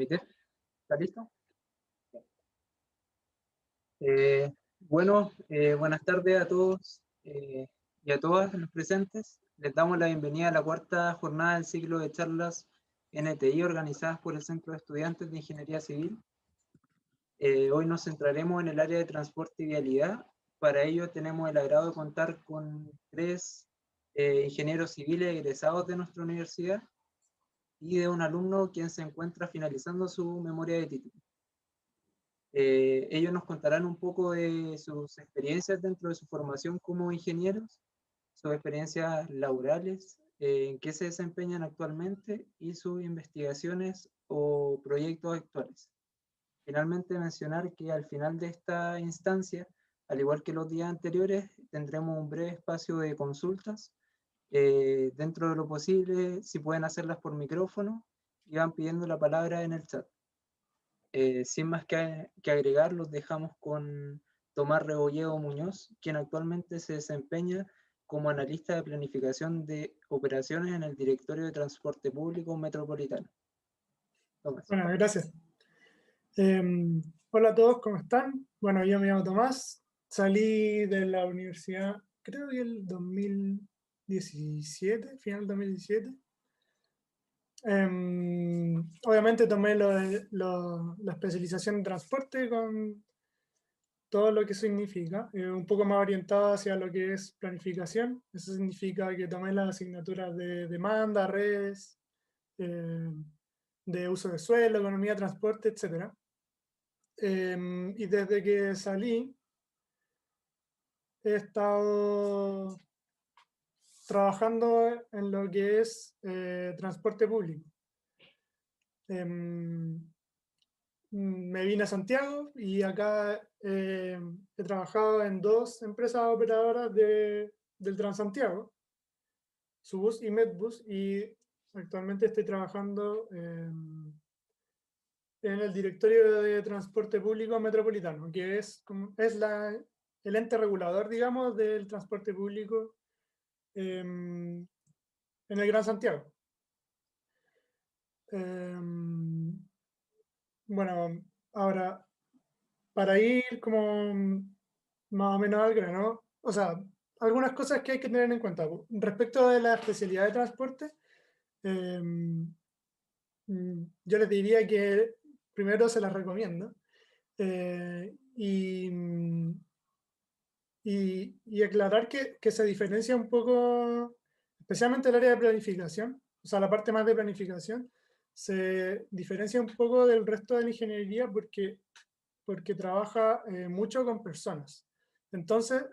transmitir. ¿Está listo? Eh, Buenas tardes a todos y a todas los presentes. Les damos la bienvenida a la cuarta jornada del ciclo de charlas NTI organizadas por el Centro de Estudiantes de Ingeniería Civil. Hoy nos centraremos en el área de transporte y vialidad. Para ello tenemos el agrado de contar con tres ingenieros civiles egresados de nuestra universidad y de un alumno quien se encuentra finalizando su memoria de título. Ellos nos contarán un poco de sus experiencias dentro de su formación como ingenieros, sus experiencias laborales, en qué se desempeñan actualmente y sus investigaciones o proyectos actuales. Finalmente mencionar que al final de esta instancia, al igual que los días anteriores, tendremos un breve espacio de consultas. Dentro de lo posible, si pueden hacerlas por micrófono, y van pidiendo la palabra en el chat. Sin más que agregar, los dejamos con Tomás Rebolledo Muñoz, quien actualmente se desempeña como analista de planificación de operaciones en el Directorio de Transporte Público Metropolitano. Tomás. Bueno, gracias. Hola a todos, ¿cómo están? Bueno, yo me llamo Tomás, salí de la universidad, creo que el 2017, final 2017. Obviamente tomé la especialización en transporte con todo lo que significa, un poco más orientado hacia lo que es planificación. Eso significa que tomé las asignaturas de demanda, redes, de uso de suelo, economía, transporte, etc. Y desde que salí, he estado trabajando en lo que es transporte público. Me vine a Santiago y acá he trabajado en dos empresas operadoras del Transantiago, Subus y Medbus, y actualmente estoy trabajando en el Directorio de Transporte Público Metropolitano, que es el ente regulador, digamos, del transporte público en el Gran Santiago. Bueno, ahora, para ir como más o menos al grano, o sea, algunas cosas que hay que tener en cuenta. Respecto de la especialidad de transporte, yo les diría que primero se las recomiendo. Y aclarar que se diferencia un poco, especialmente el área de planificación, o sea, la parte más de planificación, se diferencia un poco del resto de la ingeniería porque trabaja mucho con personas. Entonces,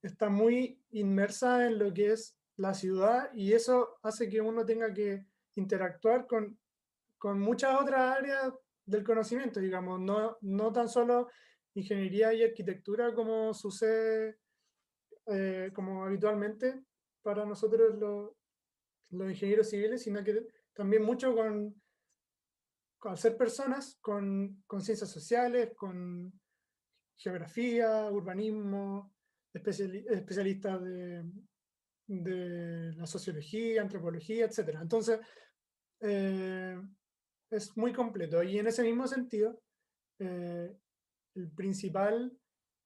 está muy inmersa en lo que es la ciudad y eso hace que uno tenga que interactuar con muchas otras áreas del conocimiento, digamos, no tan solo ingeniería y arquitectura como sucede como habitualmente para nosotros los ingenieros civiles, sino que también mucho al ser personas con ciencias sociales, con geografía, urbanismo, especialistas de la sociología, antropología, etc. Entonces, es muy completo. Y en ese mismo sentido, el principal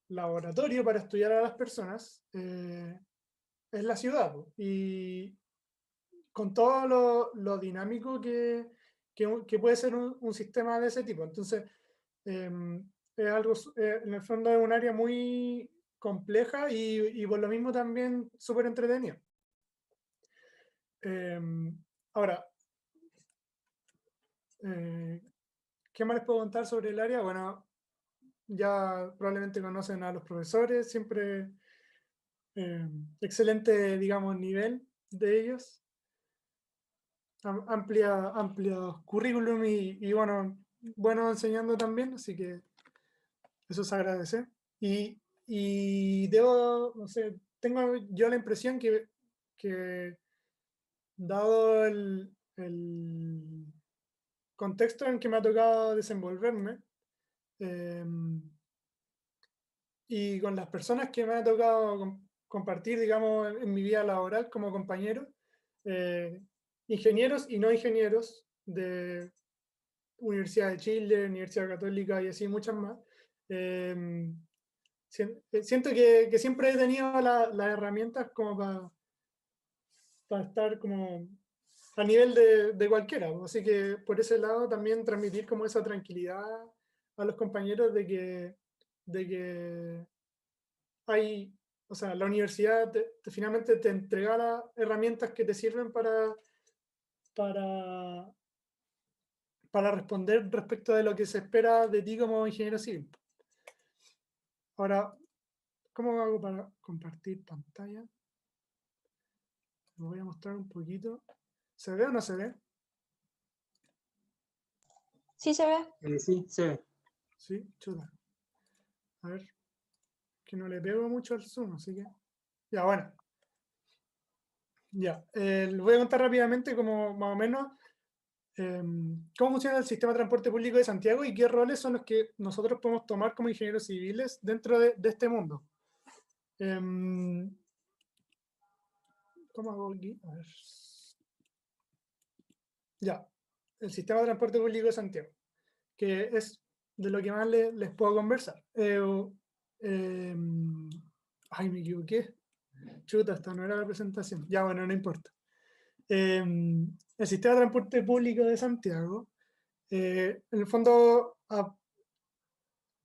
laboratorio para estudiar a las personas es la ciudad. Y con todo lo dinámico que puede ser un sistema de ese tipo. Entonces, es algo, en el fondo es un área muy compleja y por lo mismo también súper entretenida. Ahora, ¿qué más les puedo contar sobre el área? Bueno, ya probablemente conocen a los profesores, siempre excelente, digamos, nivel de ellos. Amplio currículum y bueno enseñando también, así que eso se agradece. Y no sé, tengo yo la impresión que dado el contexto en que me ha tocado desenvolverme, y con las personas que me ha tocado compartir, digamos, en mi vida laboral como compañero, ingenieros y no ingenieros, de Universidad de Chile, Universidad Católica y así muchas más. Siento que siempre he tenido las herramientas como para estar como a nivel de cualquiera. Así que por ese lado también transmitir como esa tranquilidad a los compañeros de que hay, o sea, la universidad finalmente te entrega las herramientas que te sirven para, para responder respecto de lo que se espera de ti como ingeniero civil. Ahora, ¿cómo hago para compartir pantalla? Lo voy a mostrar un poquito. ¿Se ve o no se ve? Sí se ve. Sí, se ve. Sí, chuta. A ver, que no le pego mucho al zoom, así que... Ya, bueno. Ya, les voy a contar rápidamente como más o menos cómo funciona el sistema de transporte público de Santiago y qué roles son los que nosotros podemos tomar como ingenieros civiles dentro de este mundo. ¿Cómo hago aquí? A ver. Ya, el sistema de transporte público de Santiago, que es de lo que más les puedo conversar. Ay, me equivoqué. Chuta, esta no era la presentación. Ya, bueno, no importa. El sistema de transporte público de Santiago, en el fondo,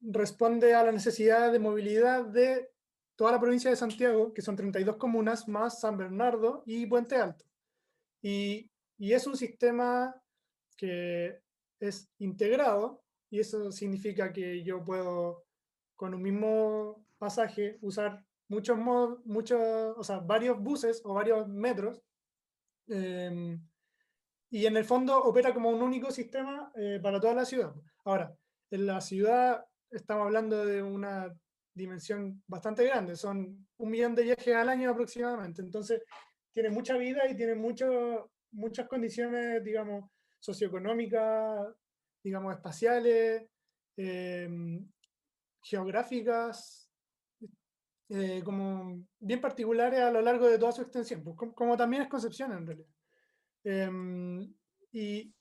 responde a la necesidad de movilidad de toda la provincia de Santiago, que son 32 comunas, más San Bernardo y Puente Alto. Y es un sistema que es integrado, y eso significa que yo puedo, con un mismo pasaje, usar o sea, varios buses o varios metros, y en el fondo opera como un único sistema para toda la ciudad. Ahora, en la ciudad estamos hablando de una dimensión bastante grande, son 1 millón de viajes al año aproximadamente, entonces tiene mucha vida y tiene muchas condiciones, digamos, socioeconómicas, digamos, espaciales, geográficas, como bien particulares a lo largo de toda su extensión, pues, como también es Concepción en realidad. Y,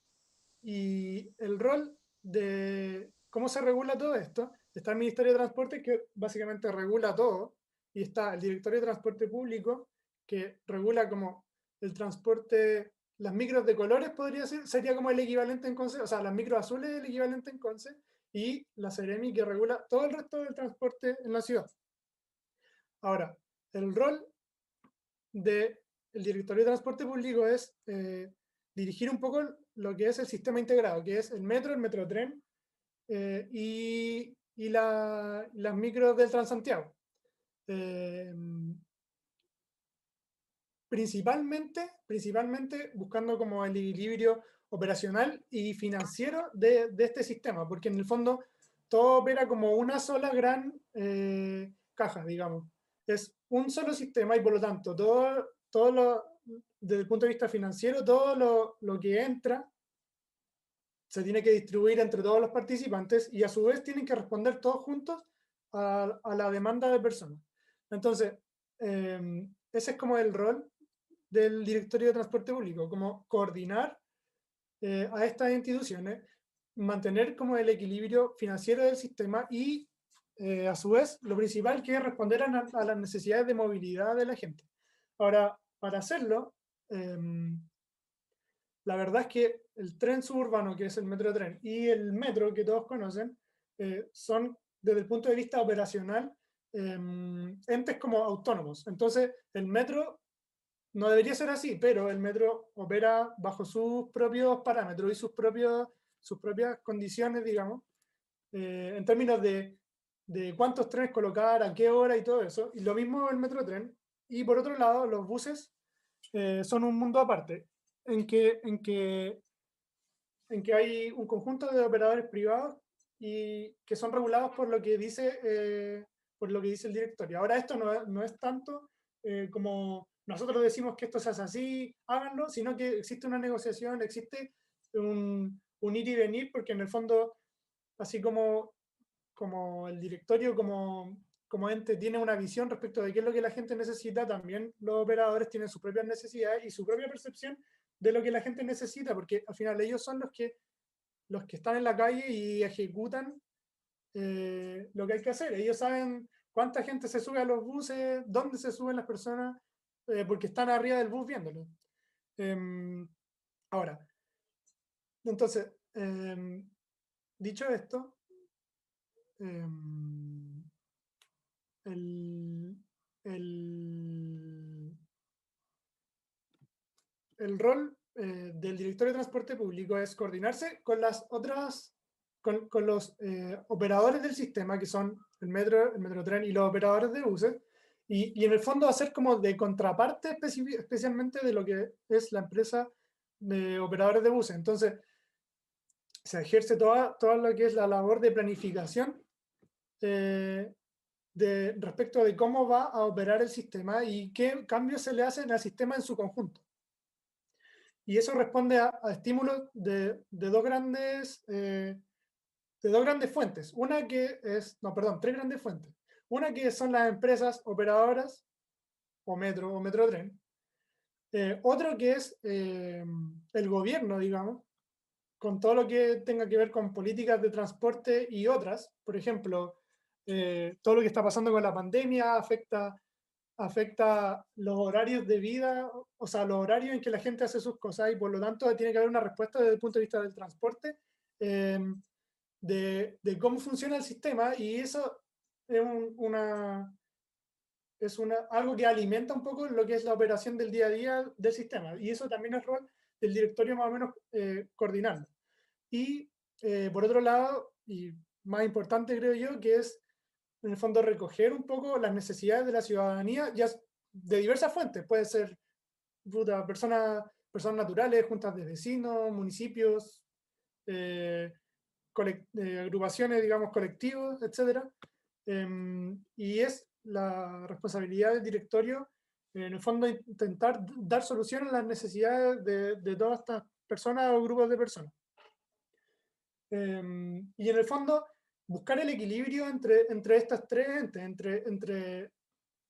y el rol de cómo se regula todo esto, está el Ministerio de Transporte, que básicamente regula todo, y está el Directorio de Transporte Público, que regula como el transporte, las micros de colores podría ser, sería como el equivalente en Conce, o sea, las micros azules es el equivalente en Conce, y la Seremi que regula todo el resto del transporte en la ciudad. Ahora, el rol del Directorio de Transporte Público es dirigir un poco lo que es el sistema integrado, que es el metro, el metrotren y las micros del Transantiago. Principalmente buscando como el equilibrio operacional y financiero de este sistema, porque en el fondo todo opera como una sola gran caja, digamos. Es un solo sistema y por lo tanto desde el punto de vista financiero, todo lo que entra se tiene que distribuir entre todos los participantes y a su vez tienen que responder todos juntos a la demanda de personas. Entonces, ese es como el rol del Directorio de Transporte Público, como coordinar a estas instituciones, mantener como el equilibrio financiero del sistema y a su vez lo principal que es responder a las necesidades de movilidad de la gente. Ahora, para hacerlo, la verdad es que el tren suburbano, que es el Metrotren, y el metro, que todos conocen, son, desde el punto de vista operacional, entes como autónomos. Entonces, el metro no debería ser así, pero el metro opera bajo sus propios parámetros y sus propias condiciones, digamos, en términos de cuántos trenes colocar, a qué hora y todo eso. Y lo mismo el Metrotren. Y por otro lado, los buses son un mundo aparte, en que hay un conjunto de operadores privados y que son regulados por lo que dice, el directorio. Ahora, esto no es tanto como nosotros decimos que esto se hace así, háganlo, sino que existe una negociación, existe un ir y venir, porque en el fondo, así como el directorio como ente tiene una visión respecto de qué es lo que la gente necesita, también los operadores tienen sus propias necesidades y su propia percepción de lo que la gente necesita, porque al final ellos son los que están en la calle y ejecutan lo que hay que hacer. Ellos saben cuánta gente se sube a los buses, dónde se suben las personas, porque están arriba del bus viéndolo. Ahora, entonces, dicho esto, el rol del director de transporte público es coordinarse con las otras, con los operadores del sistema, que son el Metrotren y los operadores de buses, y en el fondo hacer como de contraparte especialmente de lo que es la empresa de operadores de buses. Entonces, se ejerce toda lo que es la labor de planificación respecto de cómo va a operar el sistema y qué cambios se le hacen al sistema en su conjunto. Y eso responde a estímulos de dos grandes fuentes. Una que es, no, perdón, tres grandes fuentes. Una que son las empresas operadoras, o Metro, o Metrotren. Otro que es el gobierno, digamos, con todo lo que tenga que ver con políticas de transporte y otras. Por ejemplo, todo lo que está pasando con la pandemia afecta los horarios de vida, o sea, los horarios en que la gente hace sus cosas, y por lo tanto tiene que haber una respuesta desde el punto de vista del transporte, de cómo funciona el sistema, y eso es algo que alimenta un poco lo que es la operación del día a día del sistema, y eso también es rol del directorio más o menos coordinarlo. Y por otro lado, y más importante creo yo, que es en el fondo recoger un poco las necesidades de la ciudadanía, ya de diversas fuentes. Puede ser personas naturales, juntas de vecinos, municipios, agrupaciones, digamos, colectivos, etc. Y es la responsabilidad del directorio, en el fondo, intentar dar solución a las necesidades de todas estas personas o grupos de personas. Y en el fondo, buscar el equilibrio entre estas tres entes,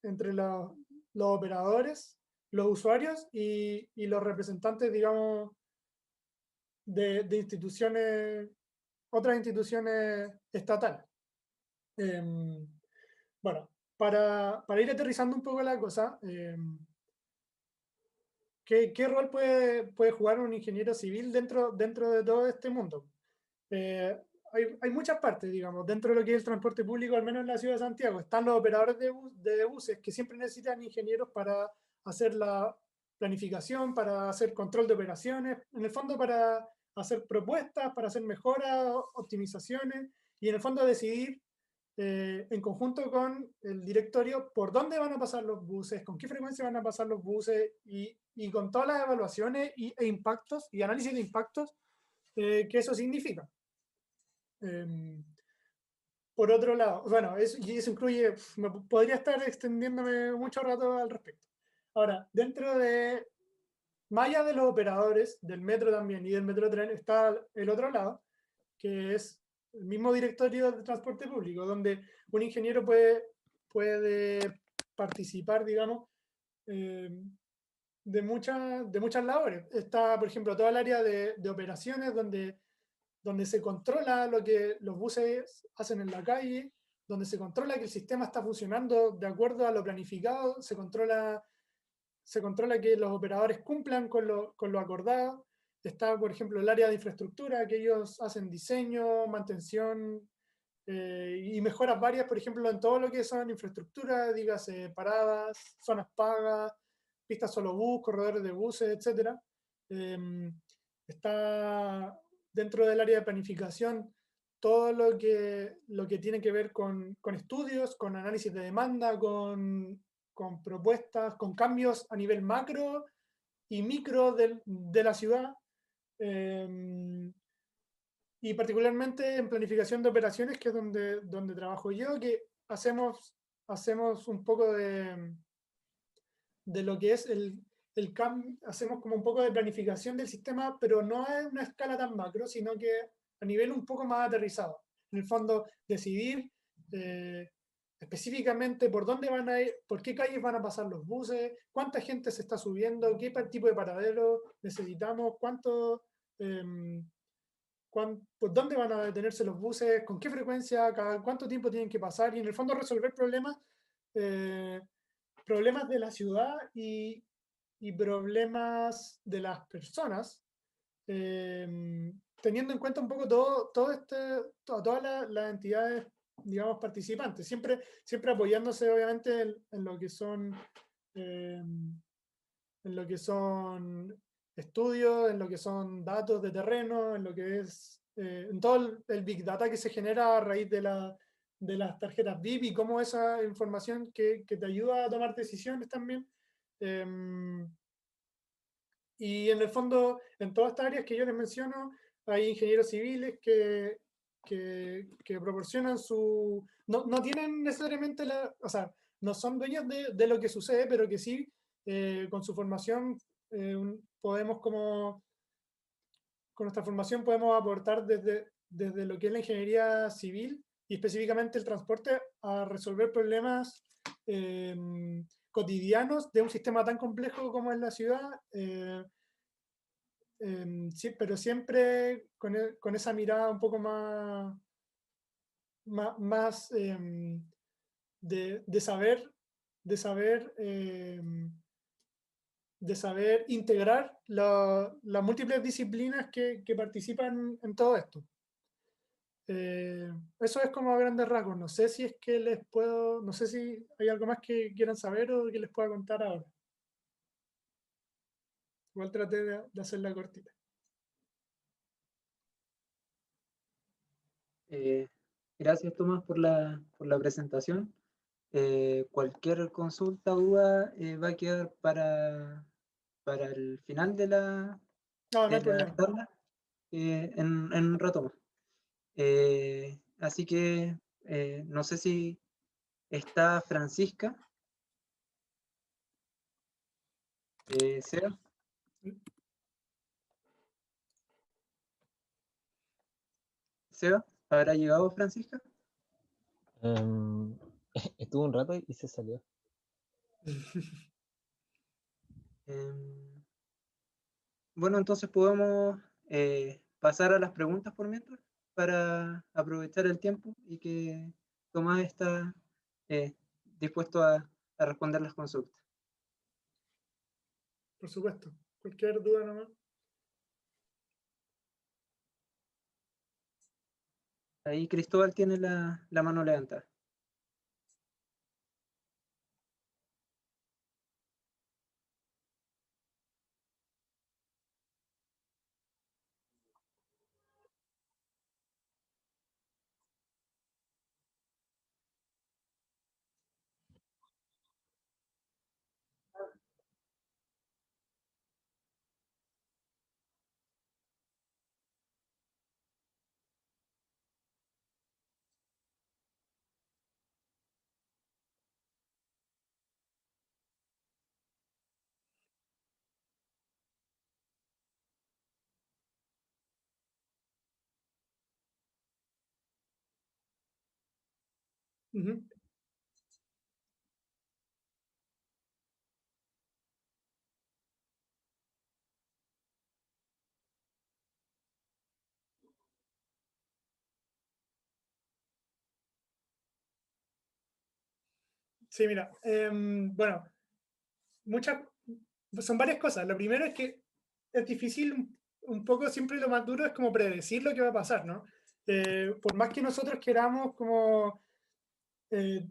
entre los operadores, los usuarios y los representantes, digamos, de instituciones, otras instituciones estatales. Bueno, para ir aterrizando un poco la cosa, ¿qué rol puede jugar un ingeniero civil dentro de todo este mundo? Hay muchas partes, digamos, dentro de lo que es el transporte público, al menos en la ciudad de Santiago. Están los operadores de buses, que siempre necesitan ingenieros para hacer la planificación, para hacer control de operaciones, en el fondo para hacer propuestas, para hacer mejoras, optimizaciones, y en el fondo decidir en conjunto con el directorio por dónde van a pasar los buses, con qué frecuencia van a pasar los buses, y con todas las evaluaciones e impactos y análisis de impactos que eso significa. Por otro lado, bueno, eso incluye, podría estar extendiéndome mucho rato al respecto. Ahora, más allá de los operadores, del metro también y del Metrotren, está el otro lado, que es el mismo directorio de transporte público, donde un ingeniero puede participar, digamos, de muchas labores. Está, por ejemplo, toda el área de operaciones, donde se controla lo que los buses hacen en la calle, donde se controla que el sistema está funcionando de acuerdo a lo planificado, se controla que los operadores cumplan con lo acordado. Está, por ejemplo, el área de infraestructura, que ellos hacen diseño, mantención y mejoras varias, por ejemplo, en todo lo que son infraestructura, dígase paradas, zonas pagas, pistas solo bus, corredores de buses, etc. Está dentro del área de planificación todo lo que tiene que ver con estudios, con análisis de demanda, con propuestas, con cambios a nivel macro y micro de la ciudad, y particularmente en planificación de operaciones, que es donde trabajo yo, que hacemos un poco de lo que es el cambio, hacemos como un poco de planificación del sistema, pero no a una escala tan macro, sino que a nivel un poco más aterrizado. En el fondo, decidir específicamente por dónde van a ir, por qué calles van a pasar los buses, cuánta gente se está subiendo, qué tipo de paradero necesitamos, por dónde van a detenerse los buses, con qué frecuencia, cada cuánto tiempo tienen que pasar, y en el fondo resolver problemas de la ciudad y problemas de las personas, teniendo en cuenta un poco todas las entidades, digamos, participantes, siempre apoyándose obviamente en lo que son estudios, en lo que son datos de terreno, en lo que es en todo el big data que se genera a raíz de las tarjetas VIP y cómo esa información que te ayuda a tomar decisiones también. Y en el fondo, en todas estas áreas que yo les menciono, hay ingenieros civiles que proporcionan no tienen necesariamente o sea, no son dueños de lo que sucede, pero que sí, con su formación, podemos con nuestra formación podemos aportar desde lo que es la ingeniería civil y específicamente el transporte a resolver problemas cotidianos de un sistema tan complejo como es la ciudad, sí, pero siempre con esa mirada un poco más de saber, de saber, de saber integrar las múltiples disciplinas que participan en todo esto. Eso es como a grandes rasgos. No sé si es que no sé si hay algo más que quieran saber o que les pueda contar ahora. Igual traté de hacerla cortita. Gracias, Tomás, por la presentación. Cualquier consulta o duda va a quedar para el final de No, no hay la problema. charla en un rato más. Así que no sé si está Francisca. Seba. Seba, ¿habrá llegado Francisca? Estuvo un rato y se salió. Bueno, entonces podemos pasar a las preguntas por mientras, para aprovechar el tiempo y que Tomás está dispuesto a responder las consultas. Por supuesto. Cualquier duda nomás. Ahí Cristóbal tiene la mano levantada. Ujú. Sí, mira. Bueno, son varias cosas. Lo primero es que es difícil un poco, siempre lo más duro es como predecir lo que va a pasar, ¿no? Por más que nosotros queramos como eh,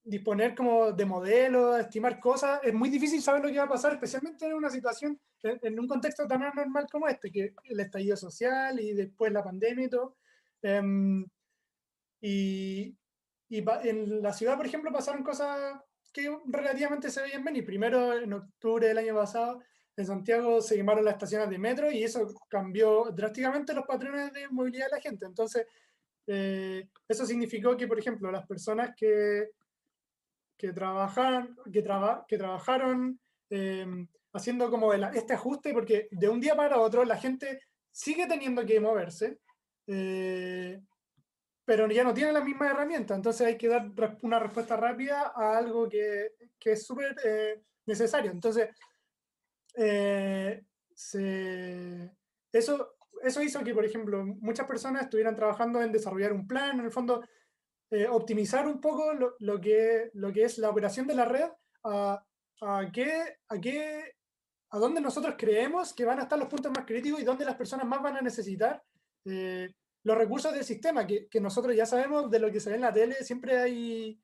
disponer como de modelos, estimar cosas, es muy difícil saber lo que va a pasar, especialmente en una situación, en un contexto tan anormal como este, que el estallido social y después la pandemia y todo. Y, en la ciudad, por ejemplo, pasaron cosas que relativamente se veían venir. Primero, en octubre del año pasado, en Santiago se quemaron las estaciones de metro y eso cambió drásticamente los patrones de movilidad de la gente. Entonces, eso significó que, por ejemplo, las personas que trabajaron haciendo como este ajuste, porque de un día para otro la gente sigue teniendo que moverse, pero ya no tienen las mismas herramientas, entonces hay que dar una respuesta rápida a algo que es súper necesario. Entonces, eso hizo que, por ejemplo, muchas personas estuvieran trabajando en desarrollar un plan, en el fondo, optimizar un poco lo que es la operación de la red a, a, qué, a, qué, a dónde nosotros creemos que van a estar los puntos más críticos y dónde las personas más van a necesitar los recursos del sistema, que nosotros ya sabemos de lo que se ve en la tele, siempre hay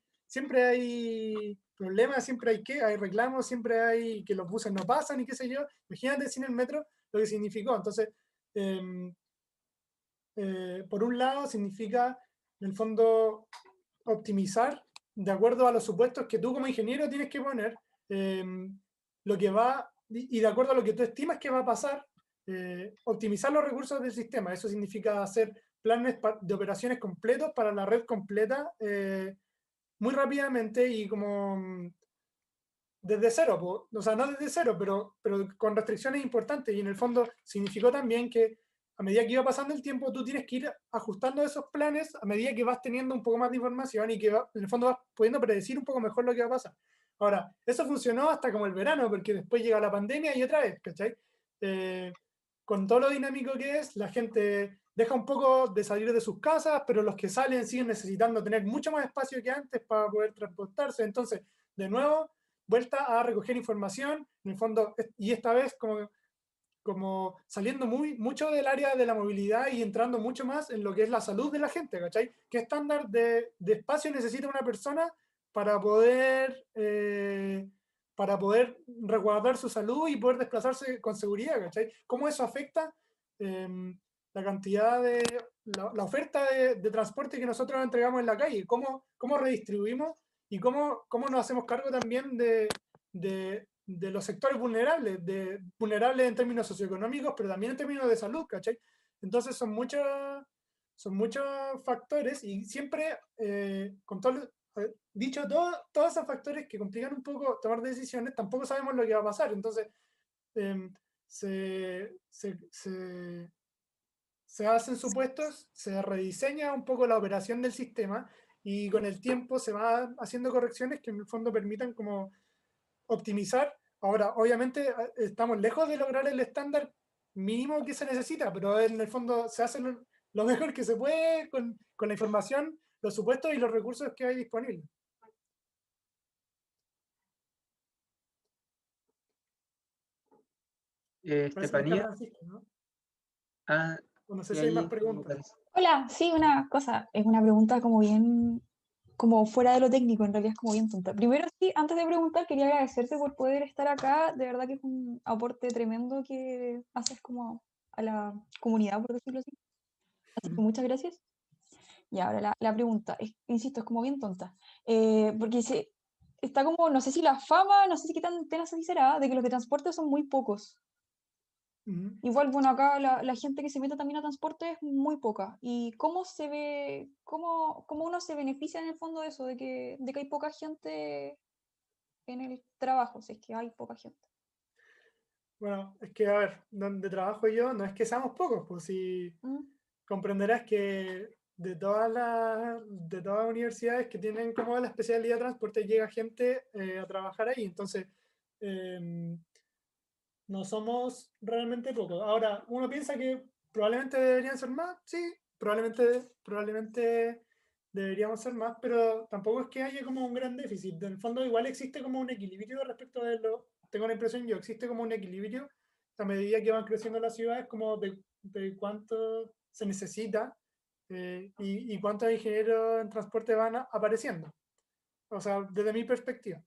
problemas, siempre hay reclamos, siempre hay que los buses no pasan y qué sé yo. Imagínate sin el metro lo que significó. Entonces, por un lado, significa, en el fondo, optimizar de acuerdo a los supuestos que tú como ingeniero tienes que poner, lo que va, y de acuerdo a lo que tú estimas que va a pasar, optimizar los recursos del sistema. Eso significa hacer planes de operaciones completos para la red completa muy rápidamente y como desde cero, o sea, no desde cero, pero con restricciones importantes. Y en el fondo significó también que a medida que iba pasando el tiempo, tú tienes que ir ajustando esos planes a medida que vas teniendo un poco más de información y que en el fondo vas pudiendo predecir un poco mejor lo que va a pasar. Ahora, eso funcionó hasta como el verano, porque después llega la pandemia y otra vez, ¿cachai? Con todo lo dinámico que es, la gente deja un poco de salir de sus casas, pero los que salen siguen necesitando tener mucho más espacio que antes para poder transportarse. Entonces, de nuevo, vuelta a recoger información, en el fondo, y esta vez como saliendo mucho del área de la movilidad y entrando mucho más en lo que es la salud de la gente, ¿cachai? ¿Qué estándar de espacio necesita una persona para poder, resguardar su salud y poder desplazarse con seguridad, ¿cachai? ¿Cómo eso afecta la cantidad de, la oferta de transporte que nosotros entregamos en la calle? ¿Cómo redistribuimos y cómo nos hacemos cargo también de los sectores vulnerables en términos socioeconómicos, pero también en términos de salud, ¿cachai? Entonces son muchos factores y siempre, con todo, dicho todos esos factores que complican un poco tomar decisiones, tampoco sabemos lo que va a pasar. Entonces, se hacen supuestos, se rediseña un poco la operación del sistema y con el tiempo se van haciendo correcciones que en el fondo permitan como optimizar. Ahora, obviamente, estamos lejos de lograr el estándar mínimo que se necesita, pero en el fondo se hace lo mejor que se puede con la información, los supuestos y los recursos que hay disponibles. Parece que está Estefanía. Francisco, ¿no? Ah, O no sé y si hay más ahí preguntas. Hola, sí, una cosa, es una pregunta como bien, como fuera de lo técnico, en realidad es como bien tonta. Primero, sí, antes de preguntar, quería agradecerte por poder estar acá, de verdad que es un aporte tremendo que haces como a la comunidad, por decirlo así. Así que muchas gracias. Y ahora la pregunta, insisto, es como bien tonta, porque está como, no sé si la fama, no sé si qué tan tenaz así será, de que los de transporte son muy pocos. Igual, bueno, acá la gente que se mete también a transporte es muy poca. ¿Y cómo se ve, cómo uno se beneficia en el fondo de eso, de que hay poca gente en el trabajo, si es que hay poca gente? Bueno, es que, a ver, donde trabajo yo, no es que seamos pocos, pues si ¿Mm? comprenderás que de todas las universidades que tienen como la especialidad de transporte llega gente a trabajar ahí, entonces no somos realmente pocos. Ahora, uno piensa que probablemente deberían ser más, sí, probablemente deberíamos ser más, pero tampoco es que haya como un gran déficit. En el fondo igual existe como un equilibrio respecto de tengo la impresión yo, existe como un equilibrio a medida que van creciendo las ciudades, como de cuánto se necesita y cuántos ingenieros en transporte van apareciendo. O sea, desde mi perspectiva.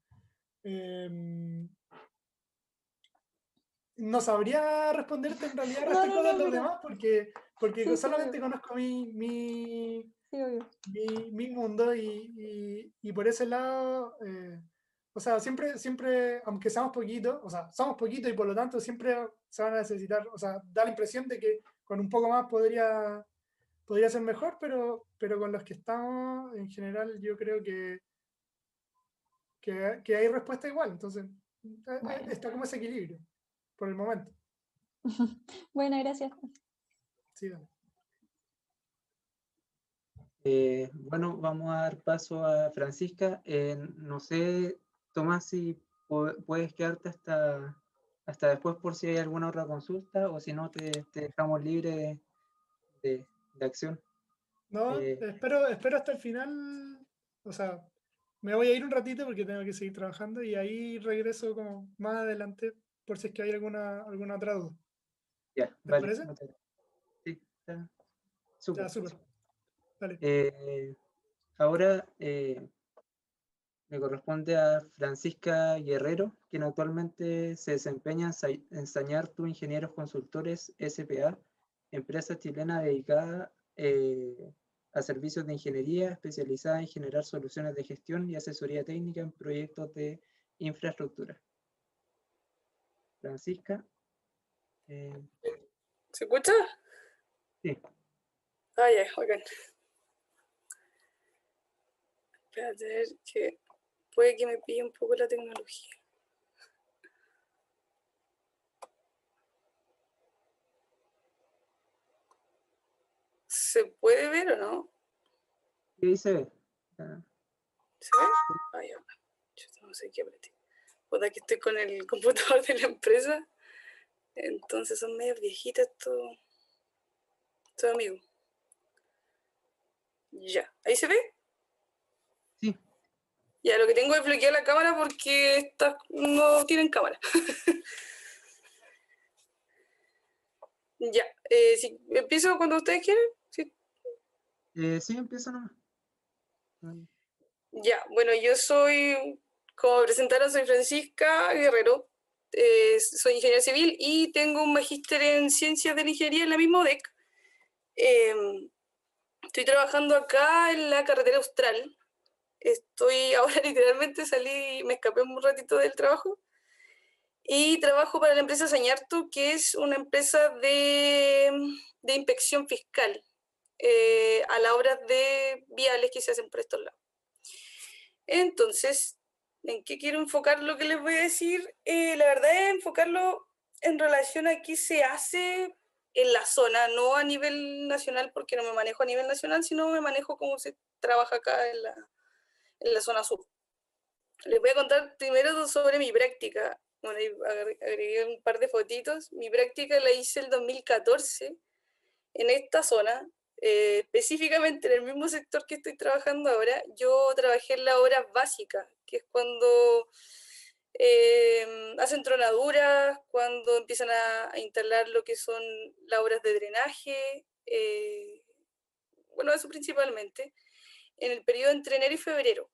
No sabría responderte en realidad No, respecto de no, los pero demás porque sí, sí, solamente obvio, conozco sí, obvio. mi mundo y por ese lado, o sea, siempre, aunque seamos poquitos, o sea, somos poquitos y por lo tanto siempre se van a necesitar, o sea, da la impresión de que con un poco más podría ser mejor, pero con los que estamos en general yo creo que hay respuesta igual, entonces Bueno, está como ese equilibrio por el momento. bueno, gracias. Sí, dale. Bueno, vamos a dar paso a Francisca. No sé, Tomás, si puedes quedarte hasta después por si hay alguna otra consulta o si no, te dejamos libre de acción. No, Eh, espero hasta el final. O sea, me voy a ir un ratito porque tengo que seguir trabajando y ahí regreso como más adelante por si es que hay alguna otra duda. ya, ¿Les vale. parece? Sí, está Ya, súper. súper. Dale. Ahora me corresponde a Francisca Guerrero, quien actualmente se desempeña en Sañartu Ingenieros Consultores SPA, empresa chilena dedicada a servicios de ingeniería especializada en generar soluciones de gestión y asesoría técnica en proyectos de infraestructura. Francisca, eh, ¿Se escucha? sí, Ah, ya, ok. Espérate, a ver, que puede que me pille un poco la tecnología. ¿Se puede ver o no? ¿qué dice? Ah, ¿Se ve? Ah, ya. Yo no sé qué apreté. Puta que estoy con el computador de la empresa. Entonces son medio viejitas estos amigos. Ya. ¿Ahí se ve? sí, Ya, lo que tengo es bloquear la cámara porque estas no tienen cámara. Ya. Si empiezo cuando ustedes quieren. Sí. sí, empieza nomás. Ya, bueno, yo soy, como presentaron, soy Francisca Guerrero, soy ingeniera civil y tengo un magíster en ciencias de la ingeniería en la misma UDEC. Estoy trabajando acá en la carretera austral. Estoy ahora literalmente salí, me escapé un ratito del trabajo y trabajo para la empresa Sañartu, que es una empresa de inspección fiscal a las obras de viales que se hacen por estos lados. Entonces, ¿en qué quiero enfocar lo que les voy a decir? La verdad es enfocarlo en relación a qué se hace en la zona, no a nivel nacional, porque no me manejo a nivel nacional, sino me manejo cómo se trabaja acá en la zona sur. Les voy a contar primero sobre mi práctica. Bueno, ahí agregué un par de fotitos. Mi práctica la hice el 2014 en esta zona, específicamente en el mismo sector que estoy trabajando ahora. Yo trabajé en la obra básica, que es cuando hacen tronaduras, cuando empiezan a instalar lo que son las obras de drenaje, bueno, eso principalmente, en el periodo entre enero y febrero.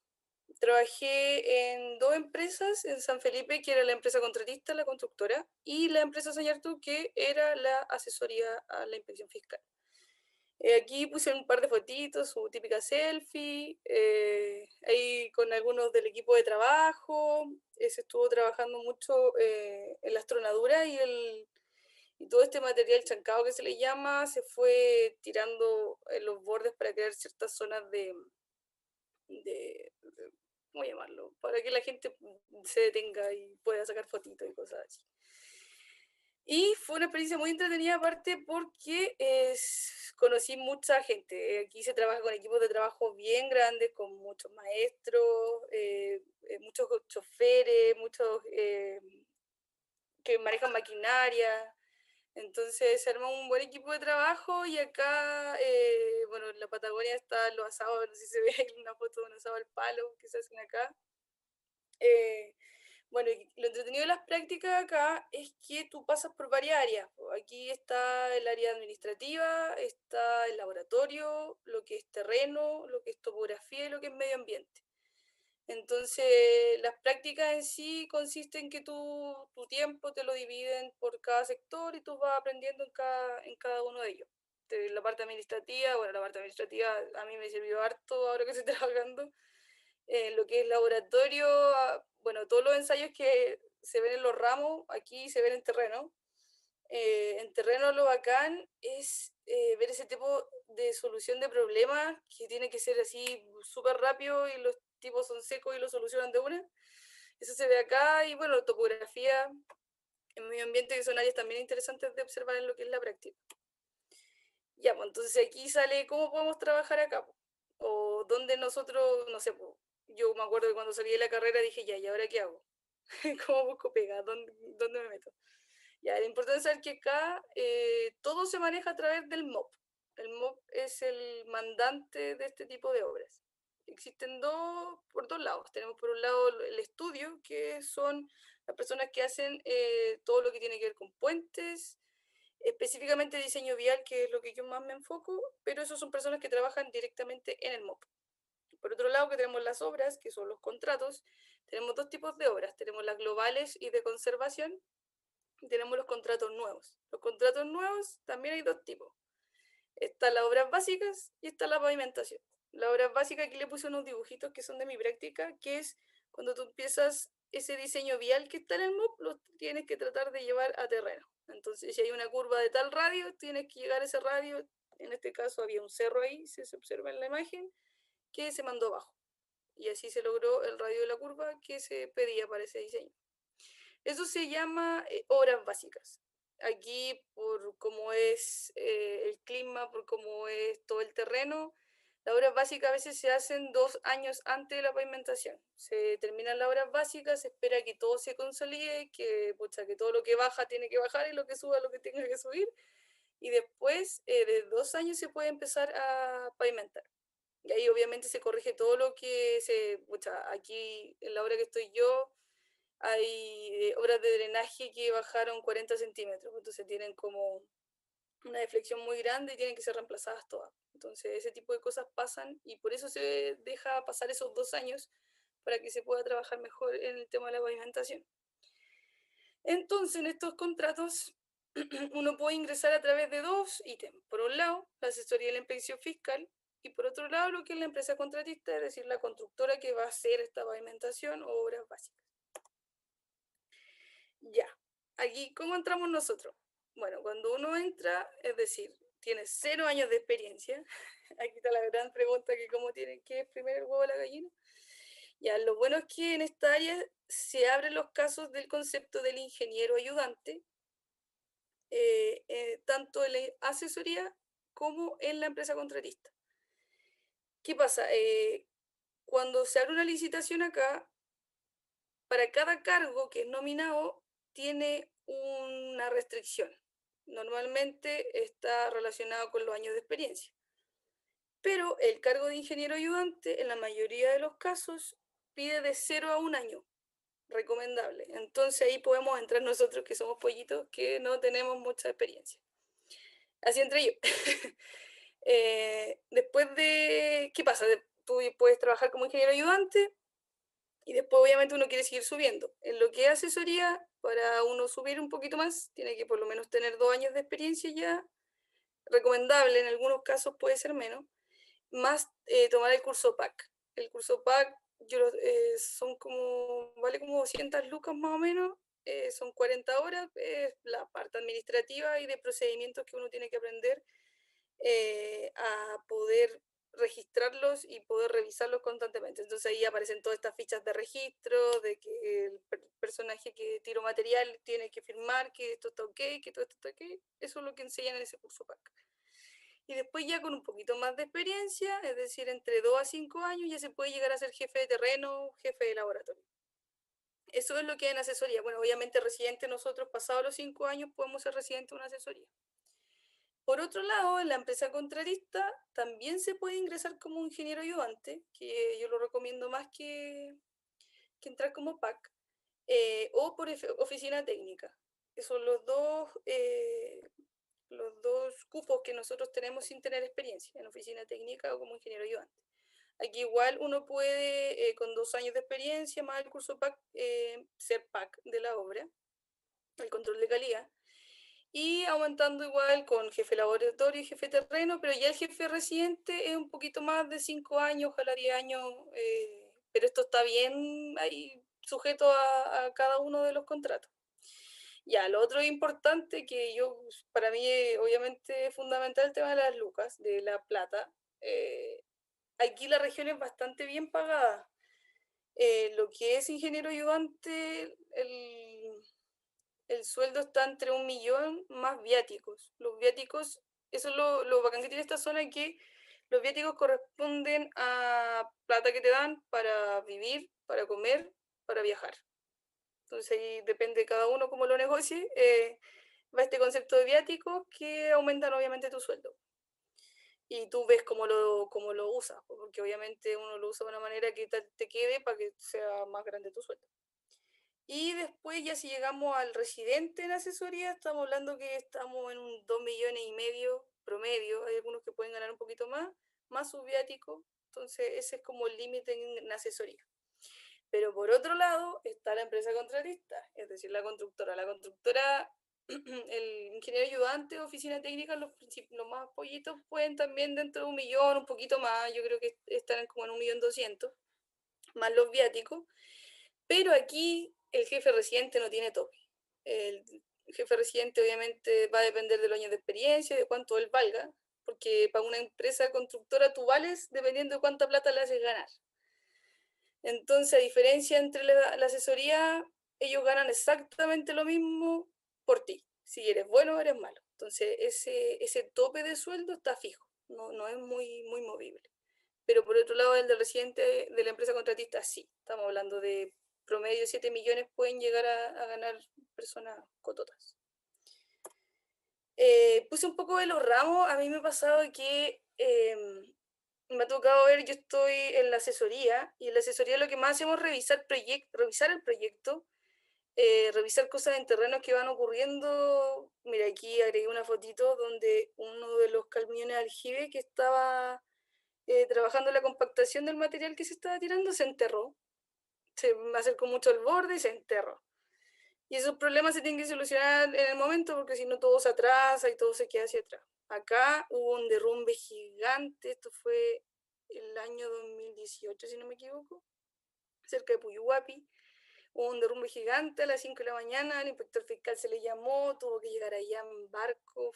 Trabajé en dos empresas, en San Felipe, que era la empresa contratista, la constructora, y la empresa Sañartu, que era la asesoría a la inspección fiscal. Aquí puse un par de fotitos, su típica selfie, ahí con algunos del equipo de trabajo. Se estuvo trabajando mucho en las tronaduras y todo este material chancado que se le llama se fue tirando en los bordes para crear ciertas zonas de ¿cómo llamarlo? Para que la gente se detenga y pueda sacar fotitos y cosas así. Y fue una experiencia muy entretenida aparte porque conocí mucha gente. Aquí se trabaja con equipos de trabajo bien grandes, con muchos maestros, muchos choferes, muchos que manejan maquinaria. Entonces se arma un buen equipo de trabajo y acá, bueno, en la Patagonia están los asados, no sé si se ve ahí una foto de un asado al palo que se hacen acá. Bueno, lo entretenido de las prácticas acá es que tú pasas por varias áreas. Aquí está el área administrativa, está el laboratorio, lo que es terreno, lo que es topografía y lo que es medio ambiente. Entonces, las prácticas en sí consisten en que tu tiempo te lo dividen por cada sector y tú vas aprendiendo en cada uno de ellos. La parte administrativa, bueno, la parte administrativa a mí me sirvió harto ahora que estoy trabajando. Lo que es laboratorio, bueno, todos los ensayos que se ven en los ramos, aquí se ven en terreno. En terreno lo bacán es ver ese tipo de solución de problemas que tiene que ser así súper rápido y los tipos son secos y lo solucionan de una. Eso se ve acá y bueno, topografía, en medio ambiente, que son áreas también interesantes de observar en lo que es la práctica. Ya, pues entonces aquí sale cómo podemos trabajar acá. o donde nosotros, no sé, yo me acuerdo que cuando salí de la carrera dije, ya, ¿y ahora qué hago? ¿Cómo busco pega? ¿Dónde me meto? Ya, lo importante es saber que acá todo se maneja a través del MOP. El MOP es el mandante de este tipo de obras. Existen por dos lados. Tenemos por un lado el estudio, que son las personas que hacen todo lo que tiene que ver con puentes, específicamente diseño vial, que es lo que yo más me enfoco, pero esos son personas que trabajan directamente en el MOP. Por otro lado, que tenemos las obras, que son los contratos. Tenemos dos tipos de obras. Tenemos las globales y de conservación, y tenemos los contratos nuevos. Los contratos nuevos también hay dos tipos. Están las obras básicas y está la pavimentación. Las obras básicas, aquí le puse unos dibujitos que son de mi práctica, que es cuando tú empiezas ese diseño vial que está en el MOP, lo tienes que tratar de llevar a terreno. Entonces, si hay una curva de tal radio, tienes que llegar a ese radio. En este caso había un cerro ahí, si se observa en la imagen, que se mandó abajo. Y así se logró el radio de la curva que se pedía para ese diseño. Eso se llama obras básicas. Aquí, por cómo es el clima, por cómo es todo el terreno, las obras básicas a veces se hacen 2 años antes de la pavimentación. Se terminan las obras básicas, se espera que todo se consolide, que todo lo que baja tiene que bajar y lo que suba lo que tenga que subir. Y después de 2 años se puede empezar a pavimentar. Y ahí obviamente se corrige todo lo que aquí en la obra que estoy yo, hay obras de drenaje que bajaron 40 centímetros, entonces tienen como una deflexión muy grande y tienen que ser reemplazadas todas. Entonces ese tipo de cosas pasan y por eso se deja pasar esos 2 años para que se pueda trabajar mejor en el tema de la pavimentación. Entonces en estos contratos uno puede ingresar a través de dos ítems. Por un lado, la asesoría de la inspección fiscal, y por otro lado, lo que es la empresa contratista, es decir, la constructora que va a hacer esta pavimentación o obras básicas. Ya, aquí, ¿cómo entramos nosotros? Bueno, cuando uno entra, es decir, tiene 0 años de experiencia, aquí está la gran pregunta que cómo tiene, ¿qué es primero el huevo o la gallina? Ya, lo bueno es que en esta área se abren los casos del concepto del ingeniero ayudante, tanto en la asesoría como en la empresa contratista. ¿Qué pasa? Cuando se abre una licitación acá, para cada cargo que es nominado, tiene una restricción. Normalmente está relacionado con los años de experiencia. Pero el cargo de ingeniero ayudante, en la mayoría de los casos, pide de 0 a 1 año, recomendable. Entonces ahí podemos entrar nosotros, que somos pollitos, que no tenemos mucha experiencia. Así entre ellos. Después de, ¿qué pasa? Tú puedes trabajar como ingeniero ayudante y después obviamente uno quiere seguir subiendo. En lo que es asesoría, para uno subir un poquito más, tiene que por lo menos tener 2 años de experiencia ya, recomendable, en algunos casos puede ser menos, más tomar el curso PAC. El curso PAC vale como 200 lucas más o menos, son 40 horas, la parte administrativa y de procedimientos que uno tiene que aprender a poder registrarlos y poder revisarlos constantemente. Entonces ahí aparecen todas estas fichas de registro, de que el personaje que tiró material tiene que firmar que esto está ok, que todo esto está ok. Eso es lo que enseñan en ese curso PAC. Y después ya con un poquito más de experiencia, es decir, entre 2 a 5 años, ya se puede llegar a ser jefe de terreno, jefe de laboratorio. Eso es lo que hay en asesoría. Bueno, obviamente residente nosotros, pasados los 5 años, podemos ser residente de una asesoría. Por otro lado, en la empresa contratista también se puede ingresar como ingeniero ayudante, que yo lo recomiendo más que entrar como PAC, o por oficina técnica. Esos son los dos cupos que nosotros tenemos sin tener experiencia, en oficina técnica o como ingeniero ayudante. Aquí igual uno puede, con 2 años de experiencia, más el curso PAC, ser PAC de la obra, el control de calidad, y aumentando igual con jefe de laboratorio y jefe de terreno, pero ya el jefe residente es un poquito más de 5 años, ojalá 10 años, pero esto está bien ahí sujeto a cada uno de los contratos. Ya, lo otro importante que para mí obviamente es fundamental el tema de las lucas, de la plata. Aquí la región es bastante bien pagada. Lo que es ingeniero ayudante, el sueldo está entre 1 millón más viáticos. Los viáticos, eso es lo bacán que tiene esta zona, que Los viáticos corresponden a plata que te dan para vivir, para comer, para viajar. Entonces ahí depende de cada uno cómo lo negocie. Va este concepto de viáticos que aumentan obviamente tu sueldo. Y tú ves cómo lo usas, porque obviamente uno lo usa de una manera que te quede para que sea más grande tu sueldo. Y después ya si llegamos al residente en asesoría, estamos hablando que estamos en un 2,5 millones promedio. Hay algunos que pueden ganar un poquito más sus viáticos. Entonces ese es como el límite en asesoría. Pero por otro lado está la empresa contratista, es decir, la constructora. La constructora, el ingeniero ayudante, oficina técnica, los más pollitos pueden también dentro de 1 millón, un poquito más, yo creo que estarán como en 1.200.000, más los viáticos. Pero aquí el jefe residente no tiene tope. El jefe residente obviamente va a depender de los años de experiencia, de cuánto él valga, porque para una empresa constructora tú vales dependiendo de cuánta plata le haces ganar. Entonces, a diferencia entre la asesoría, ellos ganan exactamente lo mismo por ti, si eres bueno o eres malo. Entonces, ese tope de sueldo está fijo, no es muy movible. Pero por otro lado, el del residente de la empresa contratista, sí. Estamos hablando de promedio 7 millones pueden llegar a ganar personas cototas. Puse un poco de los ramos. A mí me ha pasado que me ha tocado ver, yo estoy en la asesoría, y en la asesoría lo que más hacemos es revisar el proyecto, revisar cosas en terrenos que van ocurriendo. Mira, aquí agregué una fotito donde uno de los camiones aljibe que estaba trabajando en la compactación del material que se estaba tirando se enterró. Se me acercó mucho al borde y se enterró. Y esos problemas se tienen que solucionar en el momento, porque si no todo se atrasa y todo se queda hacia atrás. Acá hubo un derrumbe gigante, esto fue el año 2018, si no me equivoco, cerca de Puyuhuapi. Hubo un derrumbe gigante a las 5 de la mañana, el inspector fiscal se le llamó, tuvo que llegar allá en barco,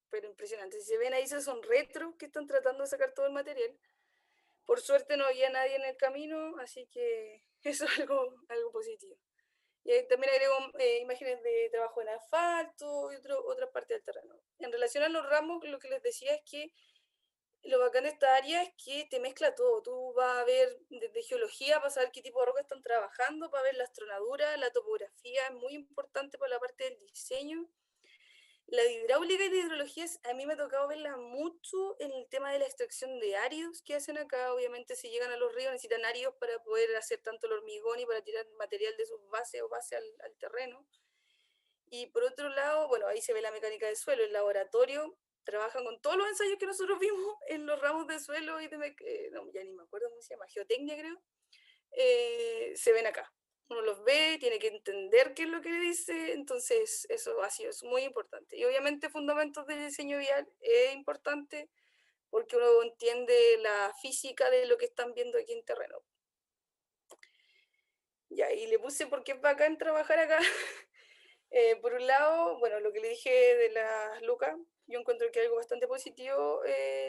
pero impresionante. Si se ven ahí, esos son retros que están tratando de sacar todo el material. Por suerte no había nadie en el camino, así que eso es algo positivo. Y también agrego imágenes de trabajo en asfalto y otras partes del terreno. En relación a los ramos, lo que les decía es que lo bacán de esta área es que te mezcla todo. Tú vas a ver desde geología para saber qué tipo de roca están trabajando, para ver las tronaduras, la topografía, es muy importante para la parte del diseño. La hidráulica y de hidrología, a mí me ha tocado verla mucho en el tema de la extracción de áridos que hacen acá. Obviamente si llegan a los ríos necesitan áridos para poder hacer tanto el hormigón y para tirar material de sus bases o base al terreno. Y por otro lado, bueno, ahí se ve la mecánica del suelo. El laboratorio trabajan con todos los ensayos que nosotros vimos en los ramos de suelo y no, ya ni me acuerdo cómo se llama, geotecnia creo, se ven acá. Uno los ve, tiene que entender qué es lo que le dice, entonces eso ha sido muy importante. Y obviamente fundamentos del diseño vial es importante porque uno entiende la física de lo que están viendo aquí en terreno. Ya, y le puse porque es bacán trabajar acá. Por un lado, bueno, lo que le dije de las lucas, yo encuentro que es algo bastante positivo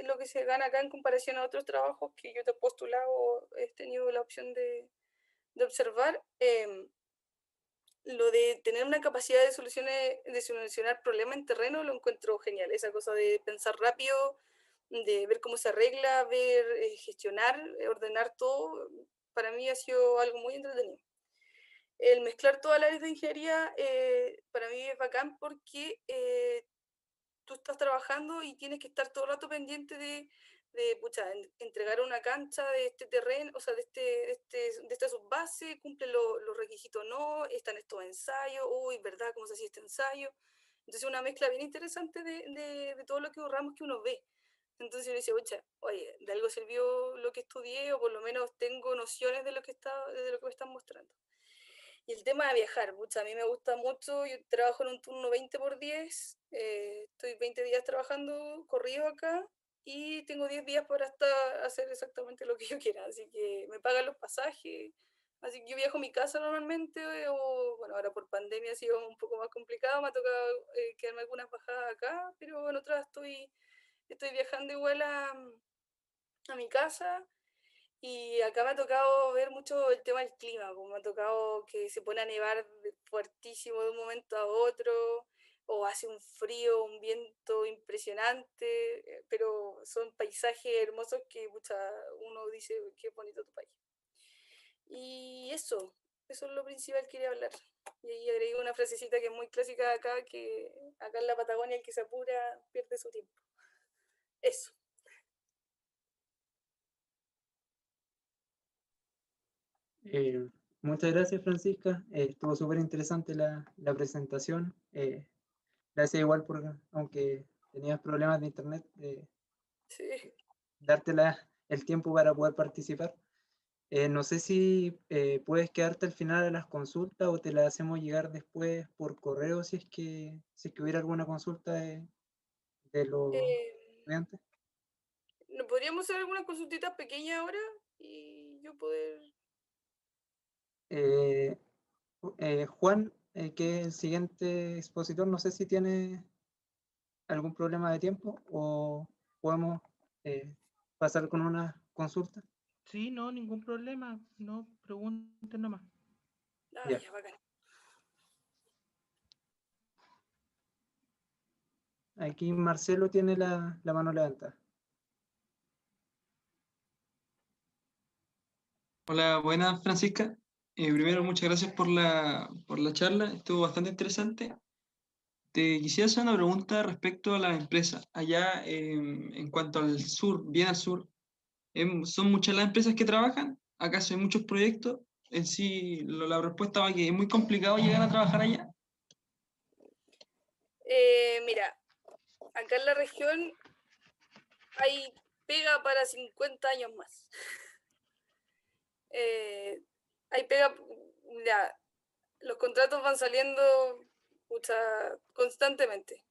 lo que se gana acá en comparación a otros trabajos que yo te he postulado o he tenido la opción de observar. Lo de tener una capacidad de solucionar problemas en terreno lo encuentro genial. Esa cosa de pensar rápido, de ver cómo se arregla, gestionar, ordenar todo, para mí ha sido algo muy entretenido. El mezclar todas las áreas de ingeniería para mí es bacán porque tú estás trabajando y tienes que estar todo el rato pendiente de entregar una cancha de este terreno, o sea, de esta subbase, cumple los requisitos o no, están estos ensayos, uy, ¿verdad? ¿Cómo se hacía este ensayo? Entonces una mezcla bien interesante de todo lo que ahorramos que uno ve. Entonces uno dice, oye, de algo sirvió lo que estudié, o por lo menos tengo nociones de lo que me están mostrando. Y el tema de viajar, a mí me gusta mucho, yo trabajo en un turno 20x10, estoy 20 días trabajando corrido acá y tengo 10 días para hacer exactamente lo que yo quiera, así que me pagan los pasajes, así que yo viajo a mi casa normalmente, o bueno, ahora por pandemia ha sido un poco más complicado, me ha tocado quedarme algunas bajadas acá, pero en otras estoy viajando igual a mi casa. Y acá me ha tocado ver mucho el tema del clima, como me ha tocado que se pone a nevar fuertísimo de un momento a otro, o hace un frío, un viento impresionante, pero son paisajes hermosos que pucha, uno dice, qué bonito tu país. Y eso es lo principal que quería hablar. Y ahí agregué una frasecita que es muy clásica de acá, que acá en la Patagonia el que se apura pierde su tiempo. Eso. Muchas gracias, Francisca. Estuvo súper interesante la presentación. Gracias igual por, aunque tenías problemas de internet, Sí. darte el tiempo para poder participar. No sé si puedes quedarte al final de las consultas o te las hacemos llegar después por correo si es que hubiera alguna consulta de los estudiantes. ¿No podríamos hacer algunas consultitas pequeñas ahora? Y yo poder... Juan, que es el siguiente expositor, no sé si tiene algún problema de tiempo o podemos pasar con una consulta. Sí, no, ningún problema. No, pregunten nomás. Ah, Ya. ya, bacán. Aquí Marcelo tiene la mano levantada. Hola, buenas Francisca. Primero, muchas gracias por la charla, estuvo bastante interesante. Te quisiera hacer una pregunta respecto a las empresas. Allá, en cuanto al sur, bien al sur, ¿son muchas las empresas que trabajan? ¿Acaso hay muchos proyectos? En sí, la respuesta va que es muy complicado llegar a trabajar allá. Mira, acá en la región hay pega para 50 años más. Hay pega, ya, los contratos van saliendo pucha, constantemente.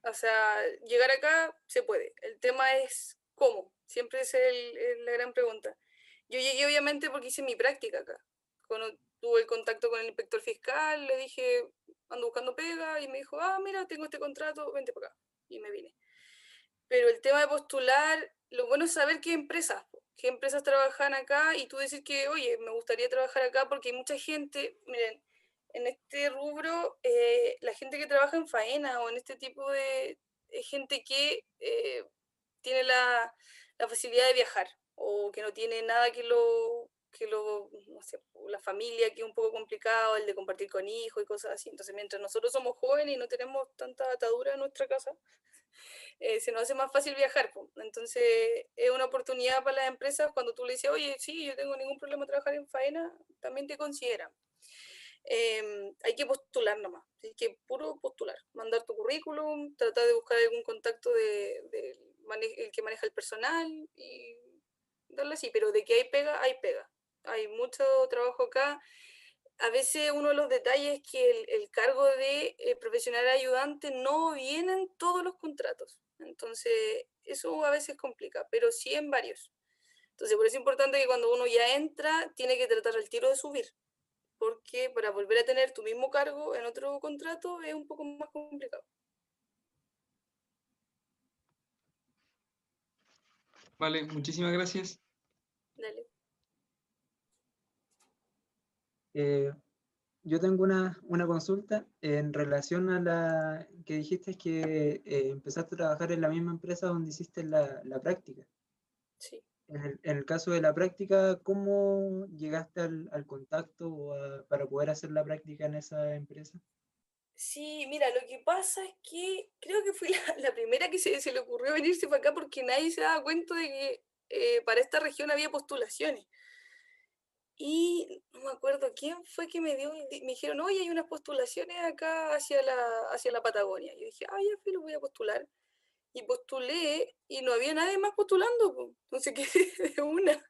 O sea, llegar acá se puede. El tema es cómo. Siempre es la gran pregunta. Yo llegué obviamente porque hice mi práctica acá. Cuando tuve el contacto con el inspector fiscal, le dije, ando buscando pega, y me dijo, ah, mira, tengo este contrato, vente para acá. Y me vine. Pero el tema de postular, lo bueno es saber qué empresas trabajan acá, y tú decir que, oye, me gustaría trabajar acá porque hay mucha gente, miren, en este rubro, la gente que trabaja en faena o en este tipo de gente que tiene la facilidad de viajar o que no tiene nada no sé, la familia que es un poco complicado, el de compartir con hijos y cosas así. Entonces, mientras nosotros somos jóvenes y no tenemos tanta atadura en nuestra casa, se nos hace más fácil viajar. Po. Entonces, es una oportunidad para las empresas cuando tú le dices, oye, sí, yo tengo ningún problema trabajar en faena, también te consideran. Hay que postular nomás, hay que puro postular, mandar tu currículum, tratar de buscar algún contacto el que maneja el personal y darle así, pero de que hay pega, hay pega. Hay mucho trabajo acá. A veces uno de los detalles es que el cargo de profesional ayudante no viene en todos los contratos. Entonces, eso a veces complica, pero sí en varios. Entonces, por eso es importante que cuando uno ya entra, tiene que tratar el tiro de subir, porque para volver a tener tu mismo cargo en otro contrato es un poco más complicado. Vale, muchísimas gracias. Dale. Yo tengo una consulta en relación a la que dijiste que empezaste a trabajar en la misma empresa donde hiciste la práctica. Sí. En el caso de la práctica, ¿cómo llegaste al contacto para poder hacer la práctica en esa empresa? Sí, mira, lo que pasa es que creo que fui la primera que se le ocurrió venirse para acá porque nadie se daba cuenta de que para esta región había postulaciones. Y no me acuerdo quién fue que me dijeron, oye, hay unas postulaciones acá hacia la Patagonia. Y yo dije, ah, ya fui, lo voy a postular. Y postulé y no había nadie más postulando, po. Entonces quedé de una.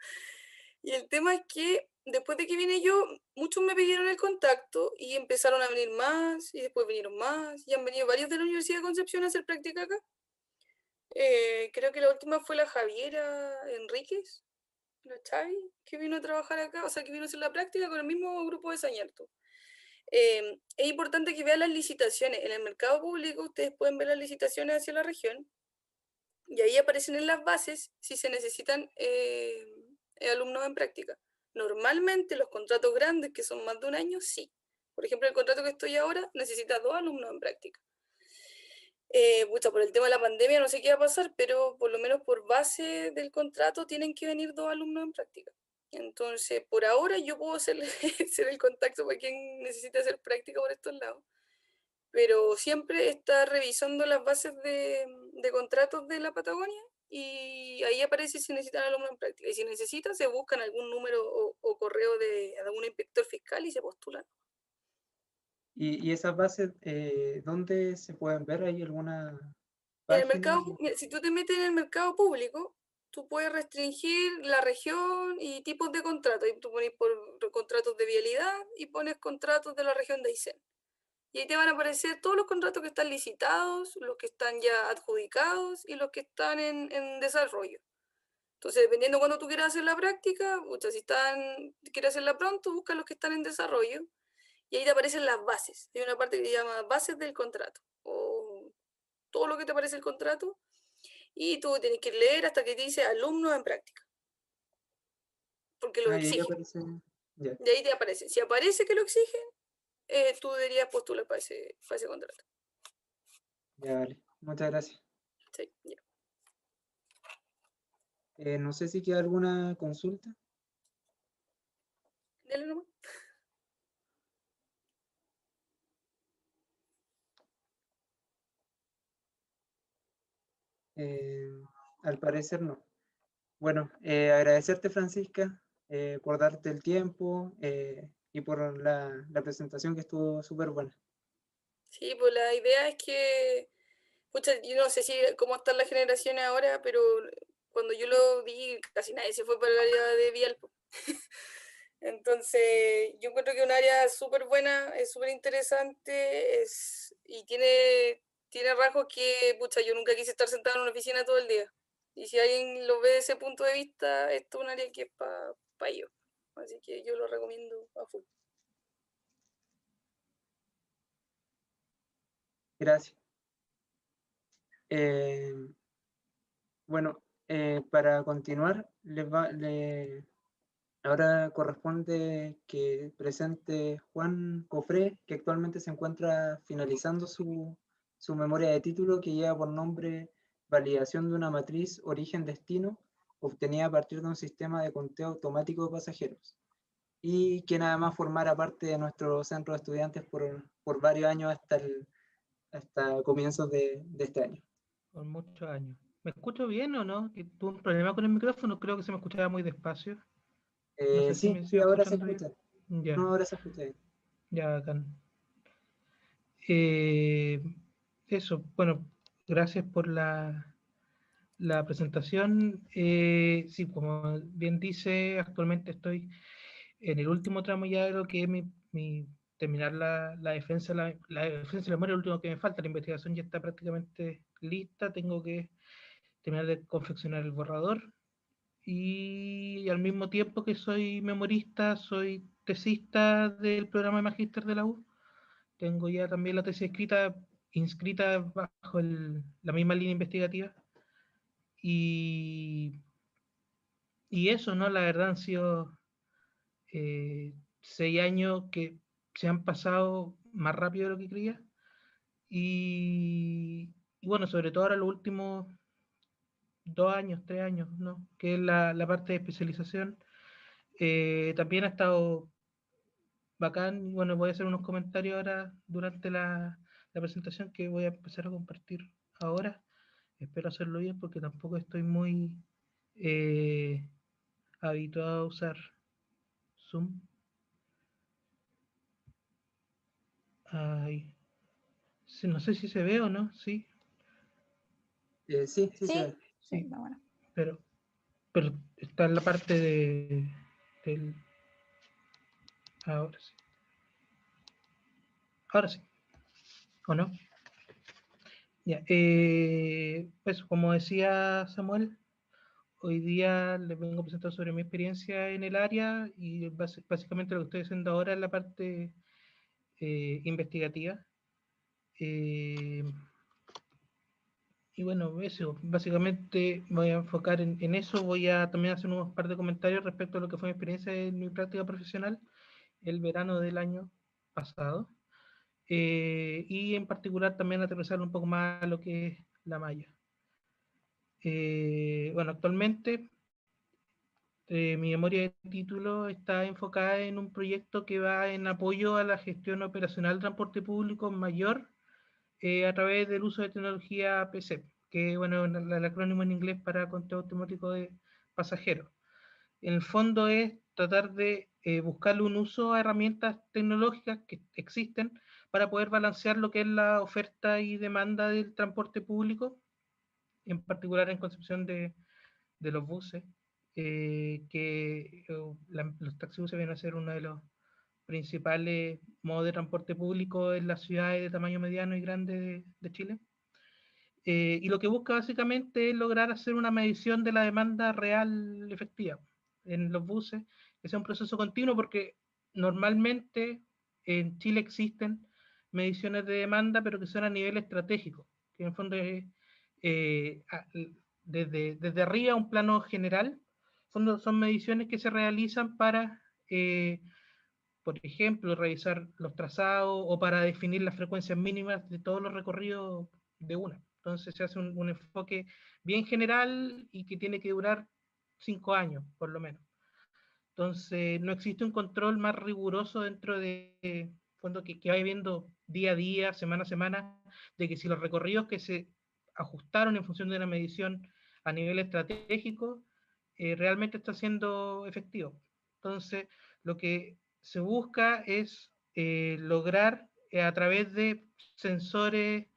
Y el tema es que después de que vine yo, muchos me pidieron el contacto y empezaron a venir más y después vinieron más y han venido varios de la Universidad de Concepción a hacer práctica acá. Creo que la última fue la Javiera Enríquez, la Chavi, que vino a trabajar acá, o sea, que vino a hacer la práctica con el mismo grupo de Sañarto. Es importante que vean las licitaciones. En el mercado público ustedes pueden ver las licitaciones hacia la región y ahí aparecen en las bases si se necesitan alumnos en práctica. Normalmente los contratos grandes, que son más de un año, sí. Por ejemplo, el contrato que estoy ahora necesita 2 alumnos en práctica. Pucha, por el tema de la pandemia no sé qué va a pasar, pero por lo menos por base del contrato tienen que venir 2 alumnos en práctica. Entonces, por ahora yo puedo ser, ser el contacto para quien necesite hacer práctica por estos lados, pero siempre está revisando las bases de contratos de la Patagonia y ahí aparece si necesitan alumnos en práctica. Y si necesitan, se buscan algún número o correo de algún inspector fiscal y se postulan. Y esas bases, ¿dónde se pueden ver? ¿Hay alguna En el página? mercado, si tú te metes en el mercado público, tú puedes restringir la región y tipos de contratos. Y tú pones por contratos de vialidad y pones contratos de la región de Aysén. Y ahí te van a aparecer todos los contratos que están licitados, los que están ya adjudicados y los que están en desarrollo. Entonces, dependiendo cuando tú quieras hacer la práctica, si quieres hacerla pronto, busca los que están en desarrollo y ahí te aparecen las bases. Hay una parte que se llama bases del contrato o todo lo que te aparece el contrato y tú tienes que leer hasta que te dice alumnos en práctica. Porque lo Ah, y ahí exigen. aparece. Ya, Y ahí te aparece. Si aparece que lo exigen, tú deberías postular para ese contrato. ya vale. Muchas gracias. Sí, ya. No sé si queda alguna consulta. Dale nomás. Al parecer no. Bueno, agradecerte, Francisca, por darte el tiempo y por la presentación que estuvo súper buena. Sí, pues la idea es que, pucha, yo no sé si cómo están las generaciones ahora, pero cuando yo lo vi, casi nadie se fue para el área de Vial. Entonces, yo encuentro que es un área súper buena, es súper interesante y tiene rasgos que, pucha, yo nunca quise estar sentado en una oficina todo el día. Y si alguien lo ve desde ese punto de vista, esto es un área que es para ellos. Así que yo lo recomiendo a full. Gracias. Bueno, para continuar, ahora corresponde que presente Juan Cofré, que actualmente se encuentra finalizando su memoria de título que lleva por nombre Validación de una matriz origen-destino obtenida a partir de un sistema de conteo automático de pasajeros. Y quien además formara parte de nuestro centro de estudiantes por varios años hasta comienzos de este año. Por muchos años. ¿Me escucho bien o no? Que tuve un problema con el micrófono, creo que se me escuchaba muy despacio. No sé si me Sí, sigo ahora se escuchando escucha. bien. Ya, No, ahora se escucha bien. ya, bacán. Eso, bueno, gracias por la presentación. Sí, como bien dice, actualmente estoy en el último tramo ya de lo que es terminar la defensa, la defensa de la memoria, lo último que me falta, la investigación ya está prácticamente lista, tengo que terminar de confeccionar el borrador y al mismo tiempo que soy memorista, soy tesista del programa de magíster de la U. Tengo ya también la tesis inscrita bajo la misma línea investigativa. Y eso, ¿no? La verdad han sido 6 años que se han pasado más rápido de lo que creía. Y bueno, sobre todo ahora los últimos 2 años, 3 años, ¿no? Que es la parte de especialización. También ha estado bacán. Y bueno, voy a hacer unos comentarios ahora durante la presentación que voy a empezar a compartir ahora. Espero hacerlo bien porque tampoco estoy muy habituado a usar Zoom. Ay, sí, no sé si se ve o no, sí. Sí, sí se Sí, ve. sí, Sí. está bueno. Pero está en la parte del... Ahora sí. Ahora sí. ¿O no? Ya. Pues como decía Samuel, hoy día les vengo a presentar sobre mi experiencia en el área y básicamente lo que estoy haciendo ahora es la parte investigativa. Y bueno, eso, básicamente voy a enfocar en eso, voy a también hacer unos par de comentarios respecto a lo que fue mi experiencia en mi práctica profesional el verano del año pasado. y en particular también aterrizar un poco más a lo que es la malla. Bueno, actualmente mi memoria de título está enfocada en un proyecto que va en apoyo a la gestión operacional del transporte público mayor a través del uso de tecnología PC, que bueno, el acrónimo en inglés para conteo automático de pasajeros. En el fondo es tratar de buscarle un uso a herramientas tecnológicas que existen para poder balancear lo que es la oferta y demanda del transporte público, en particular en concepción de los buses, que los taxibuses vienen a ser uno de los principales modos de transporte público en las ciudades de tamaño mediano y grande de Chile. Y lo que busca básicamente es lograr hacer una medición de la demanda real efectiva en los buses, que sea un proceso continuo, porque normalmente en Chile existen mediciones de demanda, pero que son a nivel estratégico, que en el fondo es desde arriba a un plano general, son mediciones que se realizan para, por ejemplo, revisar los trazados o para definir las frecuencias mínimas de todos los recorridos de una. Entonces se hace un enfoque bien general y que tiene que durar 5 años, por lo menos. Entonces no existe un control más riguroso dentro de fondo que vaya viendo día a día, semana a semana, de que si los recorridos que se ajustaron en función de una medición a nivel estratégico realmente está siendo efectivo. Entonces lo que se busca es lograr a través de sensores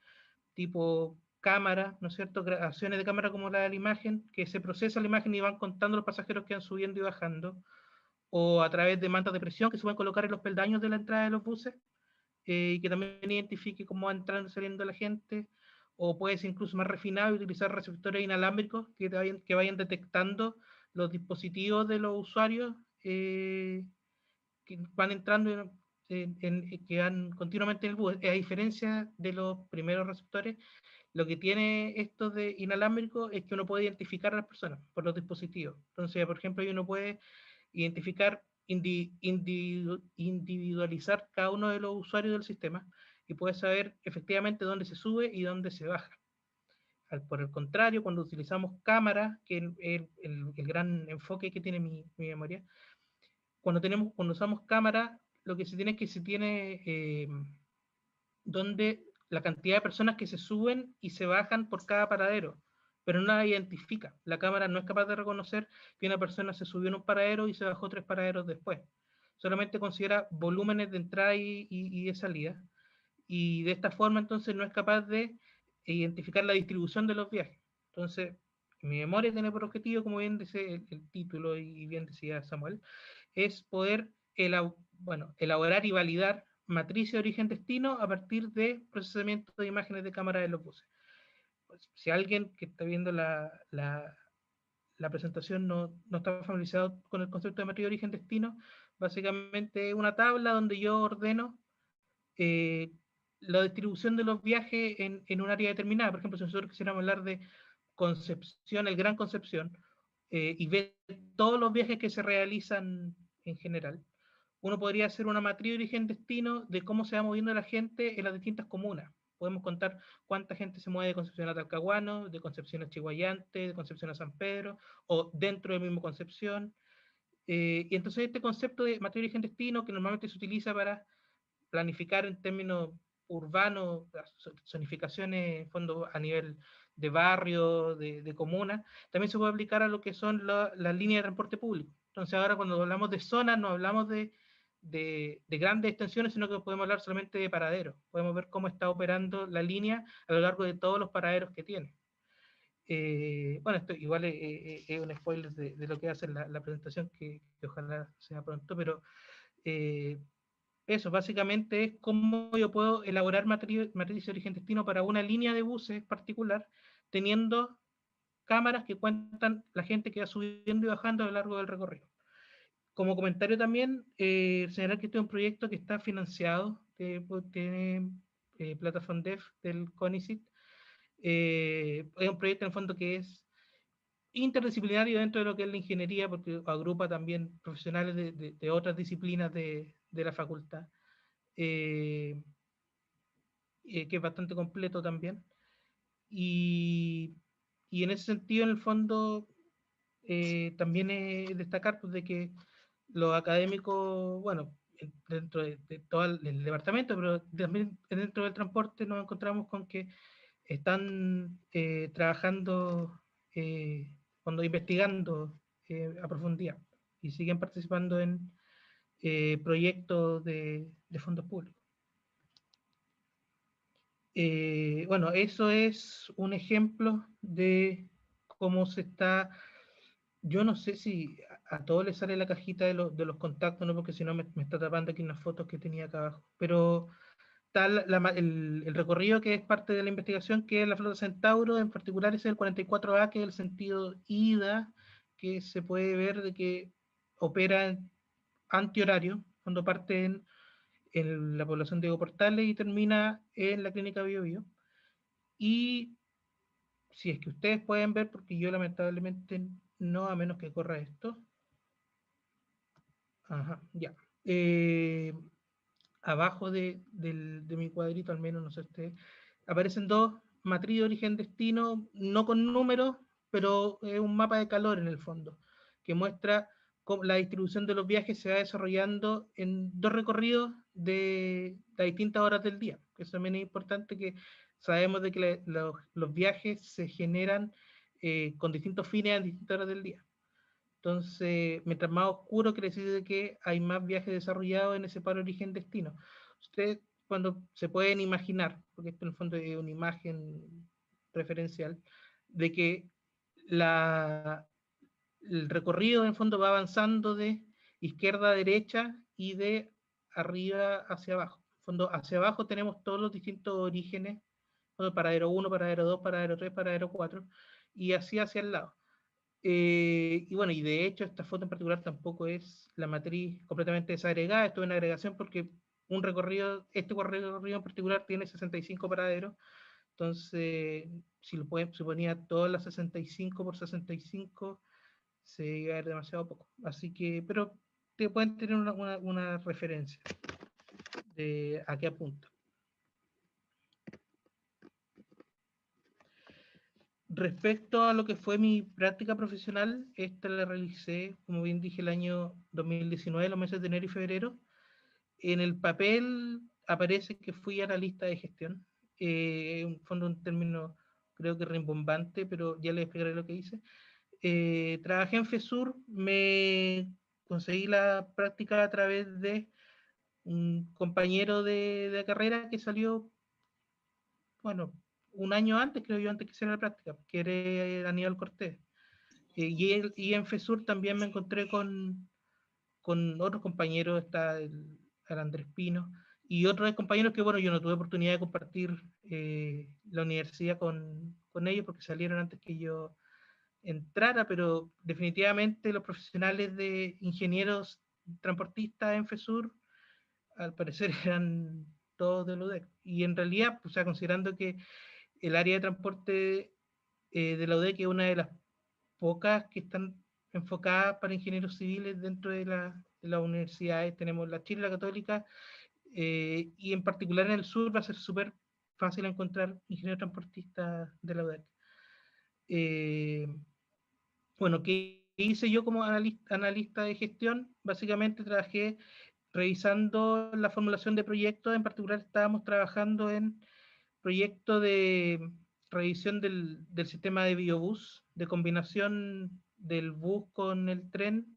tipo cámara, ¿no es cierto? Acciones de cámara como la de la imagen, que se procesa la imagen y van contando los pasajeros que van subiendo y bajando, o a través de mantas de presión que se pueden colocar en los peldaños de la entrada de los buses, y que también identifique cómo va entrando y saliendo la gente, o puede ser incluso más refinado y utilizar receptores inalámbricos que vayan detectando los dispositivos de los usuarios que van entrando que van continuamente en el bus. A diferencia de los primeros receptores, lo que tiene esto de inalámbrico es que uno puede identificar a las personas por los dispositivos. Entonces, por ejemplo, uno puede identificar, individualizar cada uno de los usuarios del sistema y puede saber efectivamente dónde se sube y dónde se baja. Por el contrario, cuando utilizamos cámaras, que es el gran enfoque que tiene mi memoria, cuando usamos cámara, lo que se tiene es que se tiene donde la cantidad de personas que se suben y se bajan por cada paradero, pero no la identifica. La cámara no es capaz de reconocer que una persona se subió en un paradero y se bajó 3 paraderos después. Solamente considera volúmenes de entrada y de salida. Y de esta forma entonces no es capaz de identificar la distribución de los viajes. Entonces, mi memoria tiene por objetivo, como bien dice el título y bien decía Samuel, es poder elaborar y validar matriz de origen-destino a partir de procesamiento de imágenes de cámara de los buses. Pues, si alguien que está viendo la presentación no está familiarizado con el concepto de matriz de origen-destino, básicamente es una tabla donde yo ordeno la distribución de los viajes en un área determinada. Por ejemplo, si nosotros quisiéramos hablar de Concepción, el Gran Concepción, y ver todos los viajes que se realizan en general, uno podría hacer una matriz de origen-destino de cómo se va moviendo la gente en las distintas comunas. Podemos contar cuánta gente se mueve de Concepción a Talcahuano, de Concepción a Chiguayante, de Concepción a San Pedro, o dentro del mismo Concepción. Y entonces este concepto de matriz de origen-destino, que normalmente se utiliza para planificar en términos urbanos, zonificaciones en fondo a nivel de barrio, de comuna, también se puede aplicar a lo que son las líneas de transporte público. Entonces ahora cuando hablamos de zonas no hablamos de grandes extensiones, sino que podemos hablar solamente de paraderos. Podemos ver cómo está operando la línea a lo largo de todos los paraderos que tiene. Bueno, esto igual es un spoiler de lo que hace la presentación, que ojalá sea pronto, pero eso básicamente es cómo yo puedo elaborar matriz de origen-destino para una línea de buses particular, teniendo cámaras que cuentan la gente que va subiendo y bajando a lo largo del recorrido. Como comentario también, señalar que este es un proyecto que está financiado, tiene plata FONDEF del CONICYT. Es un proyecto en el fondo que es interdisciplinario dentro de lo que es la ingeniería, porque agrupa también profesionales de otras disciplinas de la facultad. que es bastante completo también. Y en ese sentido, en el fondo, también es destacar pues, de que los académicos, bueno, dentro de todo el departamento, pero también dentro del transporte nos encontramos con que están trabajando, cuando investigando a profundidad y siguen participando en proyectos de fondos públicos. Bueno, eso es un ejemplo de cómo se está. Yo no sé si a todos les sale la cajita de los contactos, ¿no? Porque si no me está tapando aquí unas fotos que tenía acá abajo. Pero está el recorrido que es parte de la investigación, que es la flota Centauro, en particular es el 44A, que es el sentido ida, que se puede ver de que opera en antihorario, cuando parte en la población de Diego Portales y termina en la clínica Bio Bio. Y si es que ustedes pueden ver, porque yo lamentablemente no, a menos que corra esto. Ajá, ya. Abajo de mi cuadrito, al menos, no sé ustedes, aparecen dos matriz de origen-destino, no con números, pero es un mapa de calor en el fondo, que muestra cómo la distribución de los viajes se va desarrollando en dos recorridos de las distintas horas del día. Eso también es importante, que sabemos de que los viajes se generan con distintos fines en distintas horas del día. Entonces, mientras más oscuro, quiere decir que hay más viajes desarrollados en ese par origen-destino. Ustedes, cuando se pueden imaginar, porque esto en el fondo es una imagen referencial, de que el recorrido en el fondo va avanzando de izquierda a derecha y de arriba hacia abajo. En el fondo, hacia abajo tenemos todos los distintos orígenes, paradero 1, paradero 2, paradero 3, paradero 4, y así hacia el lado. Y bueno, y de hecho esta foto en particular tampoco es la matriz completamente desagregada, esto es una agregación porque este recorrido en particular tiene 65 paraderos, entonces si se ponía todas las 65 por 65 se iba a ver demasiado poco, así que, pero te pueden tener una referencia de a qué apunta. Respecto a lo que fue mi práctica profesional, esta la realicé, como bien dije, el año 2019, los meses de enero y febrero. En el papel aparece que fui analista de gestión. En fondo un término creo que rimbombante, pero ya les explicaré lo que hice. Trabajé en FESUR, me conseguí la práctica a través de un compañero de carrera que salió, bueno, un año antes, creo yo, antes que hiciera la práctica, que era Aníbal Cortés. Y en FESUR también me encontré con otros compañeros, está el Andrés Pino, y otros compañeros que, bueno, yo no tuve oportunidad de compartir la universidad con ellos porque salieron antes que yo entrara, pero definitivamente los profesionales de ingenieros transportistas en FESUR, al parecer eran todos de la UDEC. Y en realidad, o sea, considerando que el área de transporte de la UDEC es una de las pocas que están enfocadas para ingenieros civiles dentro de las universidades. Tenemos la Chile, la Católica, y en particular en el sur va a ser súper fácil encontrar ingenieros transportistas de la UDEC. Bueno, ¿qué hice yo como analista de gestión? Básicamente trabajé revisando la formulación de proyectos, en particular estábamos trabajando en proyecto de revisión del sistema de biobús, de combinación del bus con el tren.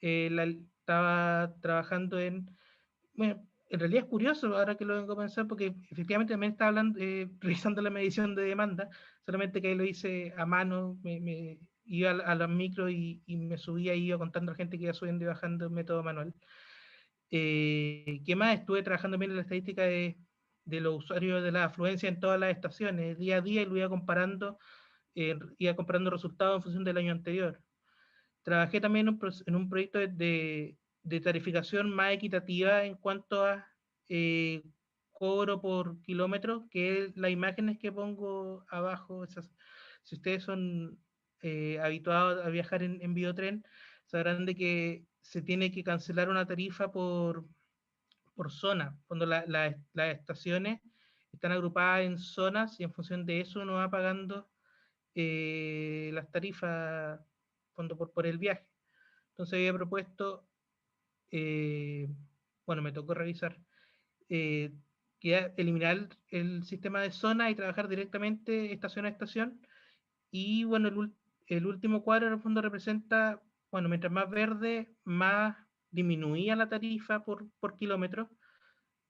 Estaba trabajando bueno, en realidad es curioso ahora que lo vengo a pensar, porque efectivamente también estaba hablando, revisando la medición de demanda, solamente que ahí lo hice a mano, me iba a la micro y me subía y iba contando a la gente que iba subiendo y bajando en método manual. ¿Qué más? Estuve trabajando bien en la estadística de los usuarios de la afluencia en todas las estaciones, día a día, y lo iba comparando resultados en función del año anterior. Trabajé también en un proyecto de tarificación más equitativa en cuanto a cobro por kilómetro, que es las imágenes que pongo abajo. Si ustedes son habituados a viajar en Biotren, sabrán de que se tiene que cancelar una tarifa por zona, cuando las estaciones están agrupadas en zonas y en función de eso uno va pagando las tarifas por el viaje. Entonces había propuesto, bueno, me tocó revisar, eliminar el sistema de zona y trabajar directamente estación a estación. Y bueno, el último cuadro en el fondo representa, bueno, mientras más verde, más disminuía la tarifa por kilómetro,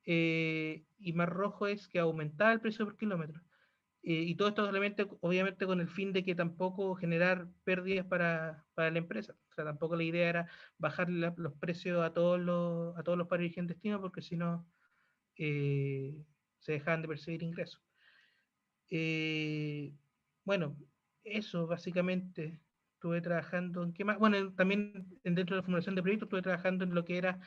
y más rojo es que aumentaba el precio por kilómetro. Y todos estos elementos, obviamente, con el fin de que tampoco generar pérdidas para la empresa. O sea, tampoco la idea era bajar los precios a todos los países en destino, porque si no, se dejaban de percibir ingresos. Bueno, eso básicamente. Estuve trabajando en qué más. Bueno, también dentro de la formulación de proyectos estuve trabajando en lo que era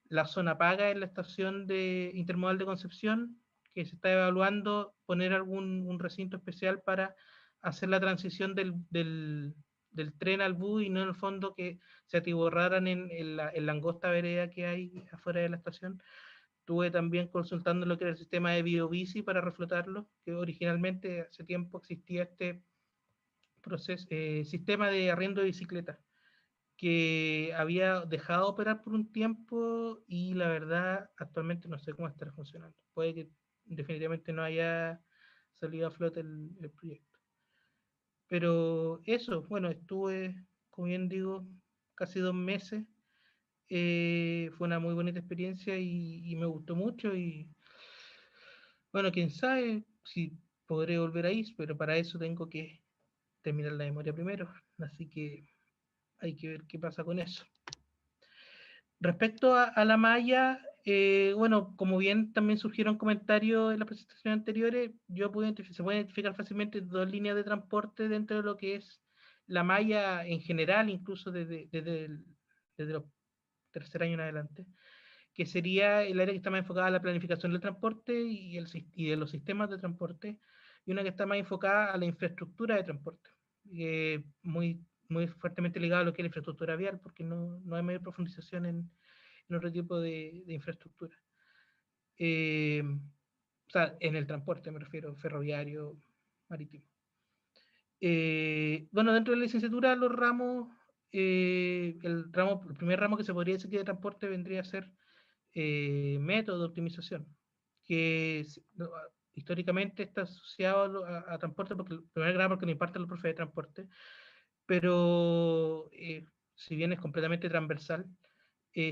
la zona paga en la estación de intermodal de Concepción, que se está evaluando poner un recinto especial para hacer la transición del tren al bus y no en el fondo que se atiborraran en la angosta vereda que hay afuera de la estación. Estuve también consultando lo que era el sistema de BioBici para reflotarlo, que originalmente hace tiempo existía este sistema de arriendo de bicicletas que había dejado de operar por un tiempo y la verdad actualmente no sé cómo estará funcionando. Puede que definitivamente no haya salido a flote el proyecto. Pero eso, bueno, estuve, como bien digo, casi 2 meses. Fue una muy bonita experiencia y me gustó mucho y bueno, quién sabe si podré volver ahí, pero para eso tengo que terminar la memoria primero, así que hay que ver qué pasa con eso. Respecto a la malla, bueno, como bien también surgieron comentarios en las presentaciones anteriores, se puede identificar fácilmente 2 líneas de transporte dentro de lo que es la malla en general, incluso desde los 3er años en adelante, que sería el área que está más enfocada a la planificación del transporte y de los sistemas de transporte, y una que está más enfocada a la infraestructura de transporte, muy fuertemente ligado a lo que es la infraestructura vial, porque no hay mayor profundización en otro tipo de infraestructura. O sea, en el transporte me refiero, ferroviario, marítimo. Bueno, dentro de la licenciatura, los ramos, el primer ramo que se podría decir que de transporte vendría a ser método de optimización, que históricamente está asociado a transporte, primer grado porque lo imparten los profes de transporte, pero si bien es completamente transversal,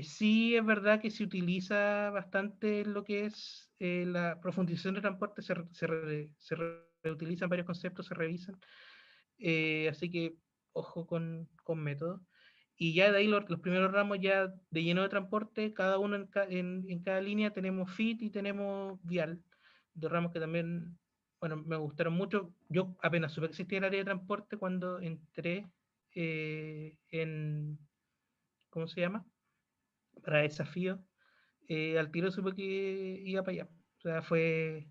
sí es verdad que se utiliza bastante lo que es la profundización de transporte, se reutilizan varios conceptos, se revisan, así que ojo con método. Y ya de ahí los primeros ramos ya de lleno de transporte, cada uno en cada línea tenemos FIT y tenemos Vial, dos ramos que también, bueno, me gustaron mucho. Yo apenas supe que existía el área de transporte cuando entré ¿cómo se llama? Para desafío. Al tiro supe que iba para allá. O sea, fue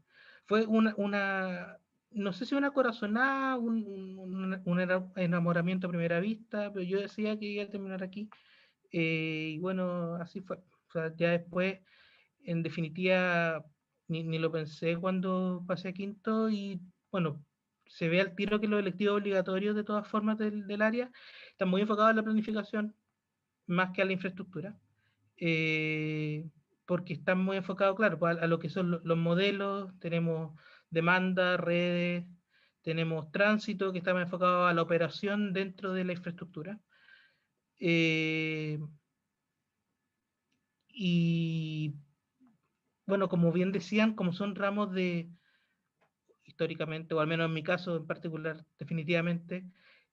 no sé si una corazonada, un enamoramiento a primera vista, pero yo decía que iba a terminar aquí. Y bueno, así fue. O sea, ya después, en definitiva, ni lo pensé cuando pasé a quinto y bueno, se ve al tiro que los electivos obligatorios de todas formas del área están muy enfocados en la planificación más que a la infraestructura. Porque están muy enfocados, claro, pues a lo que son los modelos, tenemos demanda, redes, tenemos tránsito, que está más enfocado a la operación dentro de la infraestructura. Y bueno, como bien decían, como son ramos históricamente, o al menos en mi caso en particular, definitivamente,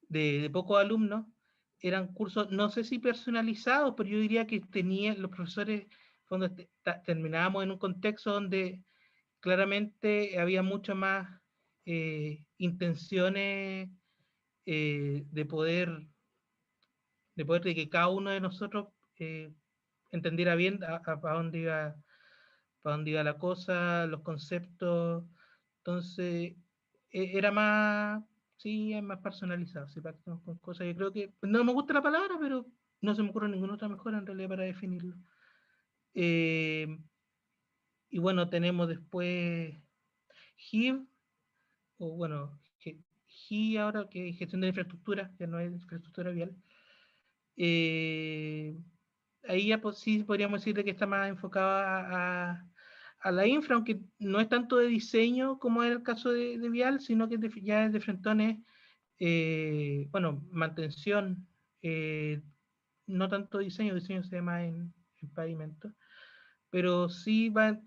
de pocos alumnos, eran cursos, no sé si personalizados, pero yo diría que los profesores, cuando terminábamos en un contexto donde claramente había mucho más intenciones de poder de que cada uno de nosotros entendiera bien para dónde iba la cosa, los conceptos. Entonces, era más, sí, es más personalizado, sí, con cosas. Yo creo que, no me gusta la palabra, pero no se me ocurre ninguna otra mejor en realidad para definirlo. Y bueno, tenemos después GIV, o bueno, GI ahora, que es gestión de infraestructura, que no es infraestructura vial. Ahí ya pues, sí podríamos decir de que está más enfocada a la infra, aunque no es tanto de diseño como en el caso de vial, sino que ya es de frentones, bueno, mantención, no tanto diseño se ve más en pavimento, pero sí va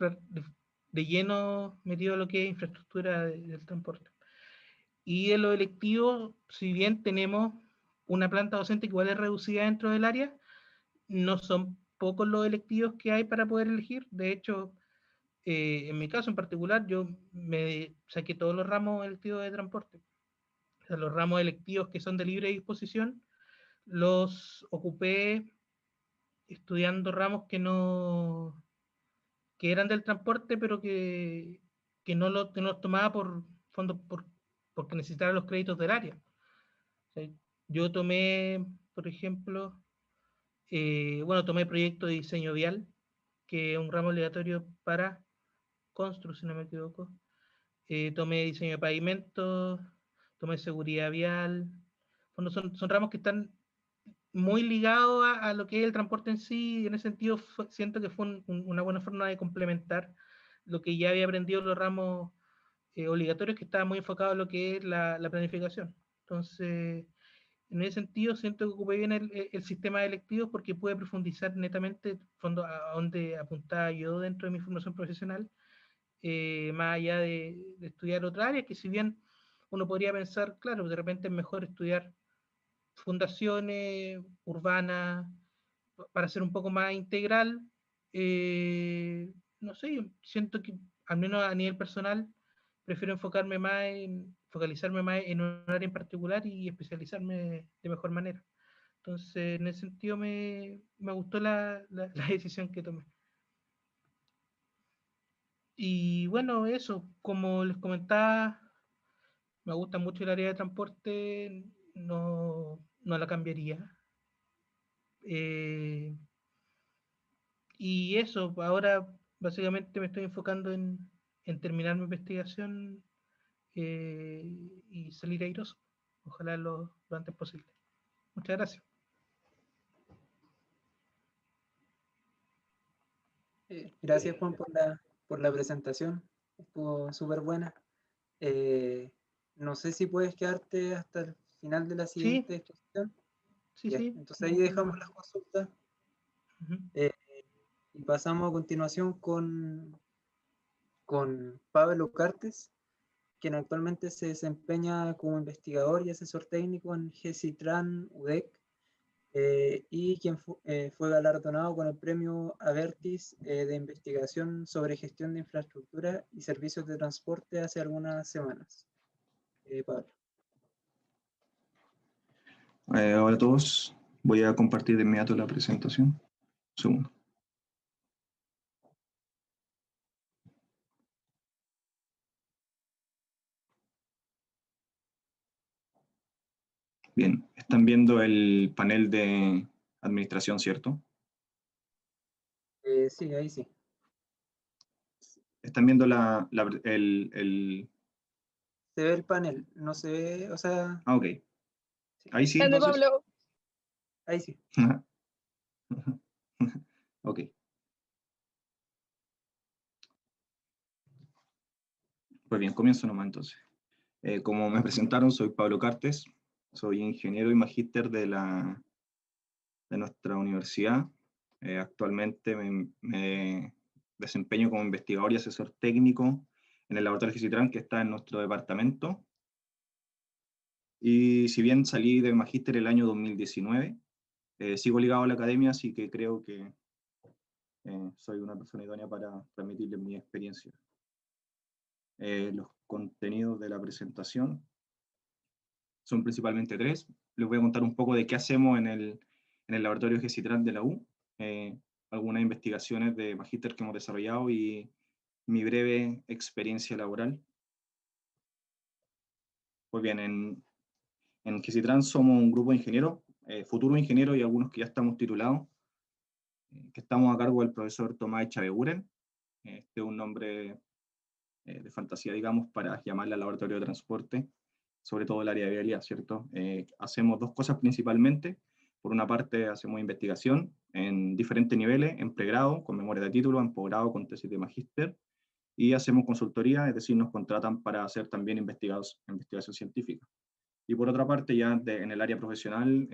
de lleno metido a lo que es infraestructura del transporte. Y de los electivos, si bien tenemos una planta docente que igual es reducida dentro del área, no son pocos los electivos que hay para poder elegir. De hecho, en mi caso en particular, yo me saqué todos los ramos electivos de transporte. O sea, los ramos electivos que son de libre disposición, los ocupé estudiando ramos que eran del transporte, pero que no los tomaba por fondo porque necesitaba los créditos del área. O sea, yo tomé, por ejemplo, bueno, tomé proyecto de diseño vial, que es un ramo obligatorio para construcción, si no me equivoco. Tomé diseño de pavimentos, tomé seguridad vial. Bueno, son ramos que están muy ligados a lo que es el transporte en sí, y en ese sentido siento que fue una buena forma de complementar lo que ya había aprendido los ramos obligatorios, que estaba muy enfocado en lo que es la planificación. Entonces, en ese sentido, siento que ocupé bien el sistema de electivos porque pude profundizar netamente fondo a donde apuntaba yo dentro de mi formación profesional, más allá de estudiar otra área, que si bien uno podría pensar, claro, de repente es mejor estudiar fundaciones urbanas para ser un poco más integral, no sé, siento que al menos a nivel personal prefiero focalizarme más en un área en particular y especializarme de mejor manera. Entonces, en ese sentido me gustó la decisión que tomé. Y bueno, eso, como les comentaba, me gusta mucho el área de transporte, no la cambiaría. Y eso, ahora básicamente me estoy enfocando en terminar mi investigación y salir airoso. Ojalá lo antes posible. Muchas gracias. Gracias, Juan, por la presentación. Estuvo súper buena. No sé si puedes quedarte hasta el final de la siguiente exposición. Sí, Ya, sí. entonces ahí dejamos las consultas. Y pasamos a continuación con Pablo Cartes, quien actualmente se desempeña como investigador y asesor técnico en GESITRAN UDEC, y quien fue galardonado con el premio Avertis de investigación sobre gestión de infraestructura y servicios de transporte hace algunas semanas. Pablo. Hola a todos, voy a compartir de inmediato la presentación. Un segundo. Bien, están viendo el panel de administración, ¿cierto? Sí, ahí sí. Están viendo Se ve el panel, no se ve, o sea... Ah, ok. Ahí sí, Grande, entonces. Pablo. Ahí sí. Ok. Pues bien, comienzo nomás entonces. Como me presentaron, soy Pablo Cartes, soy ingeniero y magíster de nuestra universidad. Actualmente me desempeño como investigador y asesor técnico en el laboratorio GESITRAN, que está en nuestro departamento. Y si bien salí de magíster el año 2019, sigo ligado a la academia, así que creo que soy una persona idónea para transmitirles mi experiencia. Los contenidos de la presentación son principalmente tres. Les voy a contar un poco de qué hacemos en el laboratorio GESITRAN de la U, algunas investigaciones de magíster que hemos desarrollado y mi breve experiencia laboral. Pues bien, en GESITRAN somos un grupo de ingenieros, futuros ingenieros y algunos que ya estamos titulados, que estamos a cargo del profesor Tomás Echaveguren. Este es un nombre de fantasía, digamos, para llamarla laboratorio de transporte, sobre todo el área de vialidad, ¿cierto? Hacemos dos cosas principalmente. Por una parte, hacemos investigación en diferentes niveles, en pregrado, con memoria de título, en posgrado, con tesis de magíster, y hacemos consultoría, es decir, nos contratan para hacer también investigación científica. Y por otra parte, ya en el área profesional,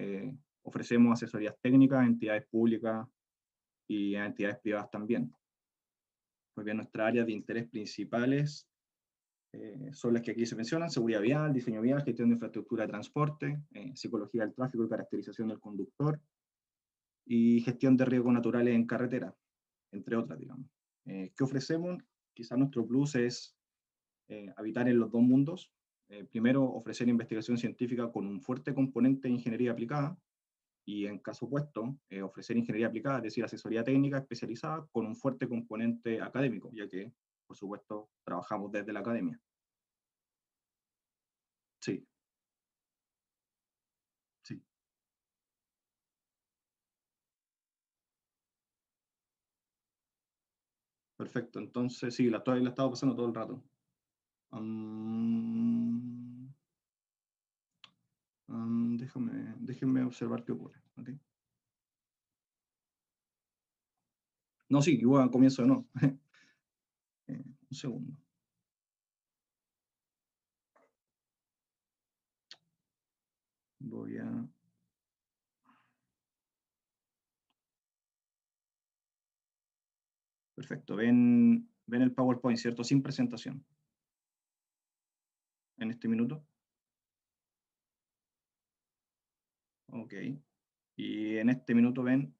ofrecemos asesorías técnicas a entidades públicas y a entidades privadas también. Pues bien, nuestras áreas de interés principales son las que aquí se mencionan: seguridad vial, diseño vial, gestión de infraestructura de transporte, psicología del tráfico y caracterización del conductor, y gestión de riesgos naturales en carretera, entre otras, digamos. ¿Qué ofrecemos? Quizás nuestro plus es habitar en los dos mundos. Primero, ofrecer investigación científica con un fuerte componente de ingeniería aplicada, y en caso opuesto, ofrecer ingeniería aplicada, es decir, asesoría técnica especializada con un fuerte componente académico, ya que, por supuesto, trabajamos desde la academia. Sí. Sí. Perfecto, entonces sí, la he estado pasando todo el rato. Déjenme observar qué ocurre. ¿Okay? No, sí, igual comienzo de nuevo. Un segundo. Voy a... Perfecto, ven el PowerPoint, ¿cierto? Sin presentación. En este minuto. Ok. Y en este minuto ven.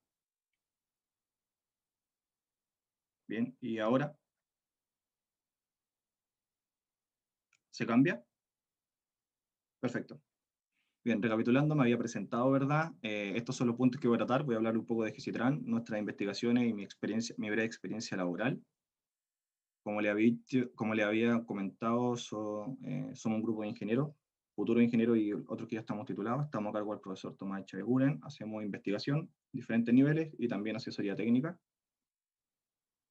Bien, y ahora. ¿Se cambia? Perfecto. Bien, recapitulando, me había presentado, ¿verdad? Estos son los puntos que voy a tratar. Voy a hablar un poco de Gesitran, nuestras investigaciones y mi breve experiencia laboral. Como le había comentado, somos un grupo de ingenieros, futuros ingenieros y otros que ya estamos titulados. Estamos a cargo del profesor Tomás Echeverría. Hacemos investigación, diferentes niveles, y también asesoría técnica.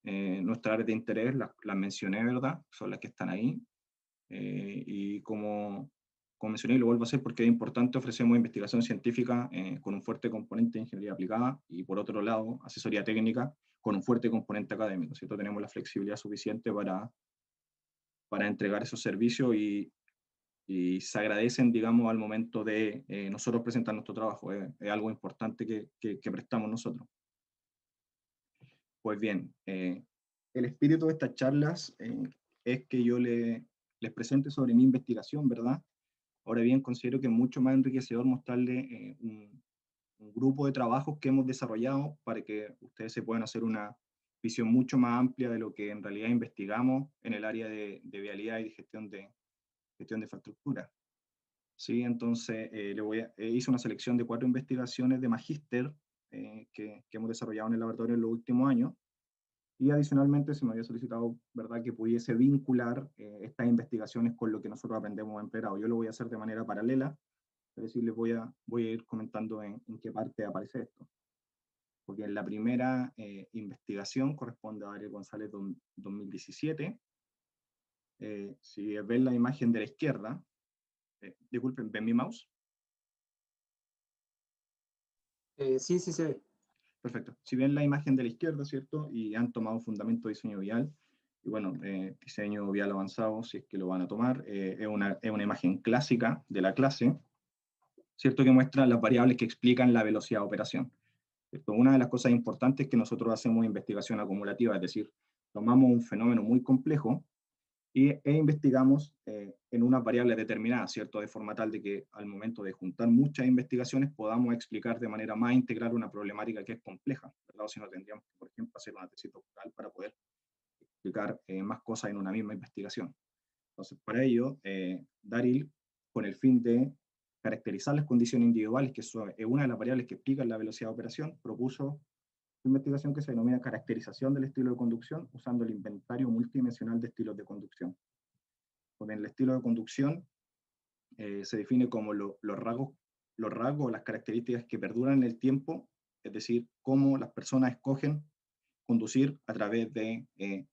Nuestras áreas de interés, las mencioné, ¿verdad? Son las que están ahí. Y como mencioné, lo vuelvo a hacer porque es importante, ofrecemos investigación científica con un fuerte componente de ingeniería aplicada, y por otro lado, asesoría técnica con un fuerte componente académico, ¿cierto? Tenemos la flexibilidad suficiente para entregar esos servicios, y se agradecen, digamos, al momento de nosotros presentar nuestro trabajo. Es algo importante que prestamos nosotros. Pues bien, el espíritu de estas charlas es que yo les presente sobre mi investigación, ¿verdad? Ahora bien, considero que es mucho más enriquecedor mostrarle un grupo de trabajos que hemos desarrollado para que ustedes se puedan hacer una visión mucho más amplia de lo que en realidad investigamos en el área de vialidad y de gestión de infraestructura. Sí, entonces hice una selección de 4 investigaciones de magíster que hemos desarrollado en el laboratorio en los últimos años, y adicionalmente se me había solicitado, ¿verdad?, que pudiese vincular estas investigaciones con lo que nosotros aprendemos en pregrado. Yo lo voy a hacer de manera paralela, es decir, les voy a ir comentando en qué parte aparece esto. Porque en la primera investigación corresponde a Ariel González 2017. Si ven la imagen de la izquierda, disculpen, ¿ven mi mouse? Sí, sí se ve. Perfecto. Si ven la imagen de la izquierda, ¿cierto? Y han tomado fundamento de diseño vial, y bueno, diseño vial avanzado, si es que lo van a tomar, es una imagen clásica de la clase, ¿cierto? Que muestra las variables que explican la velocidad de operación, ¿cierto? Una de las cosas importantes es que nosotros hacemos investigación acumulativa, es decir, tomamos un fenómeno muy complejo e investigamos en unas variables determinadas, ¿cierto? De forma tal de que al momento de juntar muchas investigaciones podamos explicar de manera más integral una problemática que es compleja, ¿verdad? O si no, tendríamos que, por ejemplo, hacer una tesis doctoral para poder explicar más cosas en una misma investigación. Entonces, para ello, Daryl, con el fin de caracterizar las condiciones individuales, que es una de las variables que explican la velocidad de operación, propuso investigación que se denomina caracterización del estilo de conducción usando el inventario multidimensional de estilos de conducción. Pues el estilo de conducción se define como los rasgos o las características que perduran en el tiempo, es decir, cómo las personas escogen conducir a través de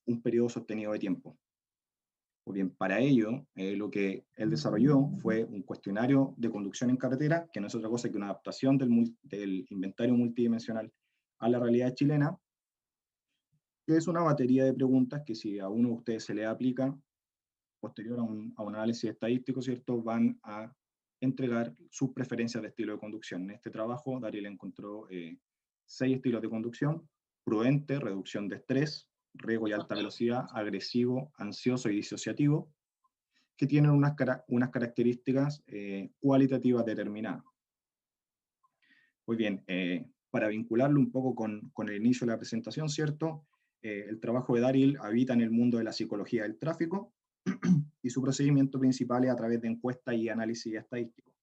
un periodo sostenido de tiempo. Pues bien, para ello, lo que él desarrolló fue un cuestionario de conducción en carretera, que no es otra cosa que una adaptación del inventario multidimensional a la realidad chilena, que es una batería de preguntas que si a uno de ustedes se le aplica, posterior a un análisis estadístico, ¿cierto?, van a entregar sus preferencias de estilo de conducción. En este trabajo, Daryl encontró 6 estilos de conducción: prudente, reducción de estrés, riesgo y alta velocidad, agresivo, ansioso y disociativo, que tienen unas características cualitativas determinadas. Muy bien, para vincularlo un poco con el inicio de la presentación, ¿cierto? El trabajo de Daryl habita en el mundo de la psicología del tráfico, y su procedimiento principal es a través de encuestas y análisis estadísticos.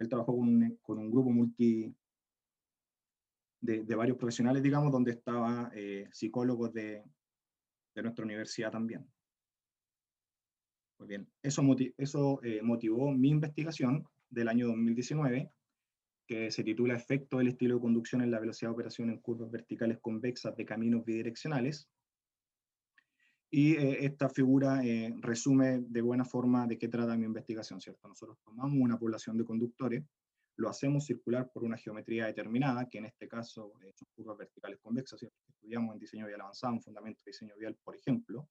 Él trabajó con un grupo de varios profesionales, digamos, donde estaban psicólogos de nuestra universidad también. Muy bien, eso motivó mi investigación del año 2019, que se titula Efecto del estilo de conducción en la velocidad de operación en curvas verticales convexas de caminos bidireccionales. Y esta figura resume de buena forma de qué trata mi investigación, ¿cierto? Nosotros tomamos una población de conductores, lo hacemos circular por una geometría determinada, que en este caso son curvas verticales convexas, ¿cierto? Estudiamos en diseño vial avanzado, en fundamento de diseño vial, por ejemplo,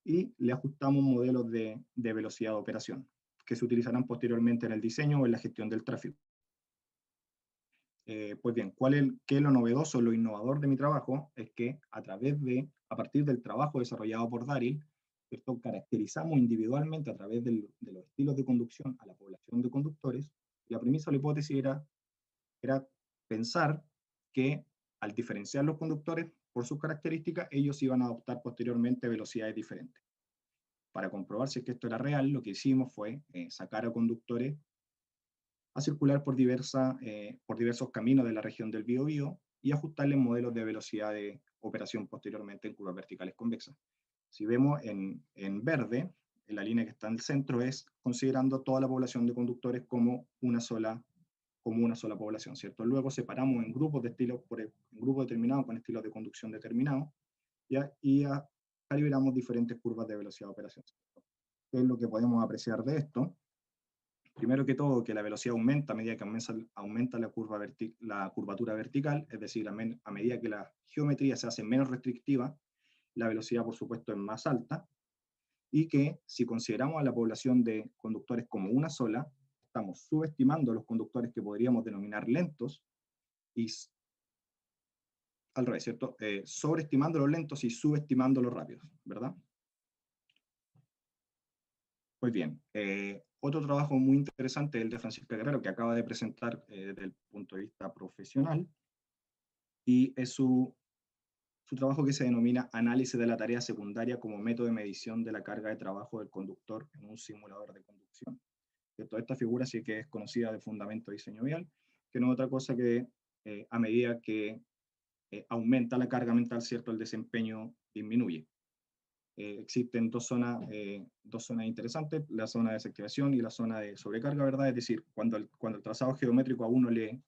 y le ajustamos modelos de velocidad de operación, que se utilizarán posteriormente en el diseño o en la gestión del tráfico. Pues bien, ¿qué es lo novedoso, lo innovador de mi trabajo? Es que a partir del trabajo desarrollado por Daryl, ¿cierto?, caracterizamos individualmente a través de los estilos de conducción a la población de conductores. La premisa de la hipótesis era pensar que al diferenciar los conductores por sus características, ellos iban a adoptar posteriormente velocidades diferentes. Para comprobar si es que esto era real, lo que hicimos fue sacar a conductores a circular por diversos caminos de la región del Biobío y ajustarles modelos de velocidad de operación posteriormente en curvas verticales convexas. Si vemos en verde, en la línea que está en el centro, es considerando toda la población de conductores como una sola población, ¿cierto? Luego separamos en grupos de estilos, en grupos determinados con estilos de conducción determinados, y calibramos diferentes curvas de velocidad de operación, ¿cierto? ¿Qué es lo que podemos apreciar de esto? Primero que todo, que la velocidad aumenta a medida que aumenta la curvatura vertical, es decir, a medida que la geometría se hace menos restrictiva, la velocidad, por supuesto, es más alta, y que si consideramos a la población de conductores como una sola, estamos subestimando a los conductores que podríamos denominar lentos, y al revés, ¿cierto? Sobreestimando los lentos y subestimando los rápidos, ¿verdad? Pues bien, otro trabajo muy interesante es el de Francisca Guerrero, que acaba de presentar desde el punto de vista profesional, y es su trabajo que se denomina Análisis de la tarea secundaria como método de medición de la carga de trabajo del conductor en un simulador de conducción. Toda esta figura sí que es conocida de fundamento de diseño vial, que no es otra cosa que a medida que aumenta la carga mental, ¿cierto?, el desempeño disminuye. Existen dos zonas interesantes, la zona de desactivación y la zona de sobrecarga, ¿verdad? Es decir, cuando el trazado geométrico a uno le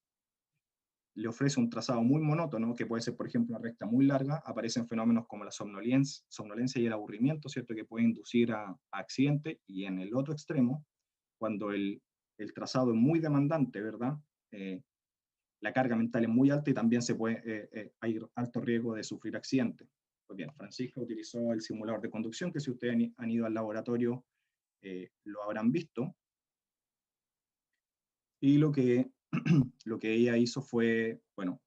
ofrece un trazado muy monótono, que puede ser, por ejemplo, una recta muy larga, aparecen fenómenos como la somnolencia y el aburrimiento, ¿cierto?, que puede inducir a accidentes, y en el otro extremo, cuando el trazado es muy demandante, ¿verdad? La carga mental es muy alta y también hay alto riesgo de sufrir accidentes. Pues bien, Francisca utilizó el simulador de conducción, que si ustedes han ido al laboratorio lo habrán visto, y lo que ella hizo fue, bueno,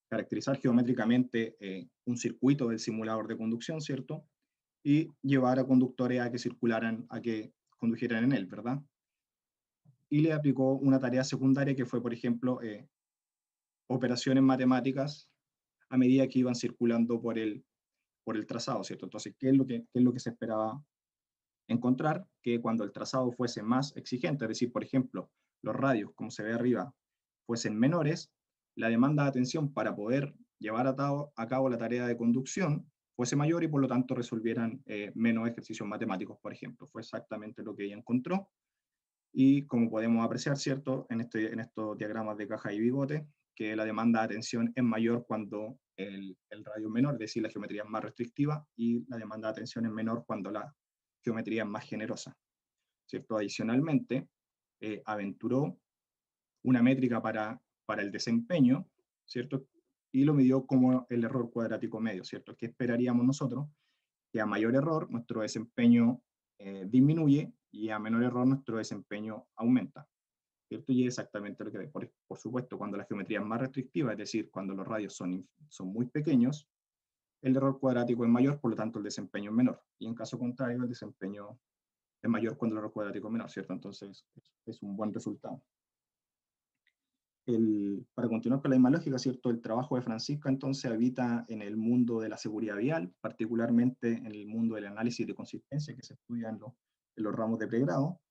caracterizar geométricamente un circuito del simulador de conducción, ¿cierto?, y llevar a conductores a que condujeran en él, ¿verdad? Y le aplicó una tarea secundaria que fue, por ejemplo, operaciones matemáticas a medida que iban circulando por el trazado, ¿cierto? Entonces, ¿qué es lo que se esperaba encontrar? Que cuando el trazado fuese más exigente, es decir, por ejemplo, los radios, como se ve arriba, fuesen menores, la demanda de atención para poder llevar a cabo la tarea de conducción fuese mayor, y por lo tanto resolvieran menos ejercicios matemáticos, por ejemplo. Fue exactamente lo que ella encontró, y como podemos apreciar, ¿cierto?, en estos diagramas de caja y bigote, que la demanda de atención es mayor cuando el radio es menor, es decir, la geometría es más restrictiva, y la demanda de atención es menor cuando la geometrías más generosas, ¿cierto? Adicionalmente, aventuró una métrica para el desempeño, ¿cierto? Y lo midió como el error cuadrático medio, ¿cierto? ¿Qué esperaríamos nosotros? Que a mayor error nuestro desempeño disminuye y a menor error nuestro desempeño aumenta, ¿cierto? Y es exactamente lo que ve. Por supuesto, cuando la geometría es más restrictiva, es decir, cuando los radios son muy pequeños, el error cuadrático es mayor, por lo tanto el desempeño es menor. Y en caso contrario, el desempeño es mayor cuando el error cuadrático es menor, ¿cierto? Entonces es un buen resultado. Para continuar con la misma lógica, ¿cierto? El trabajo de Francisca entonces habita en el mundo de la seguridad vial, particularmente en el mundo del análisis de consistencia que se estudia en los ramos de pregrado,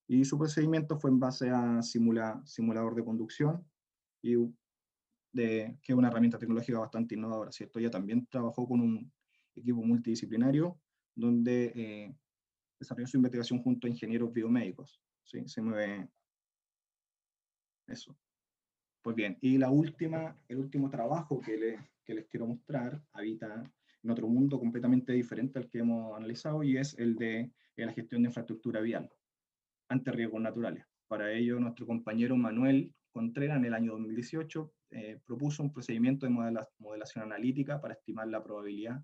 y su procedimiento fue en base a simulador de conducción, que es una herramienta tecnológica bastante innovadora, ¿cierto? Ella también trabajó con un equipo multidisciplinario donde desarrolló su investigación junto a ingenieros biomédicos, ¿sí? Se mueve eso. Pues bien, y el último trabajo que les quiero mostrar habita en otro mundo completamente diferente al que hemos analizado, y es el de la gestión de infraestructura vial ante riesgos naturales. Para ello, nuestro compañero Manuel Contreras, en el año 2018, propuso un procedimiento de modelación analítica para estimar la probabilidad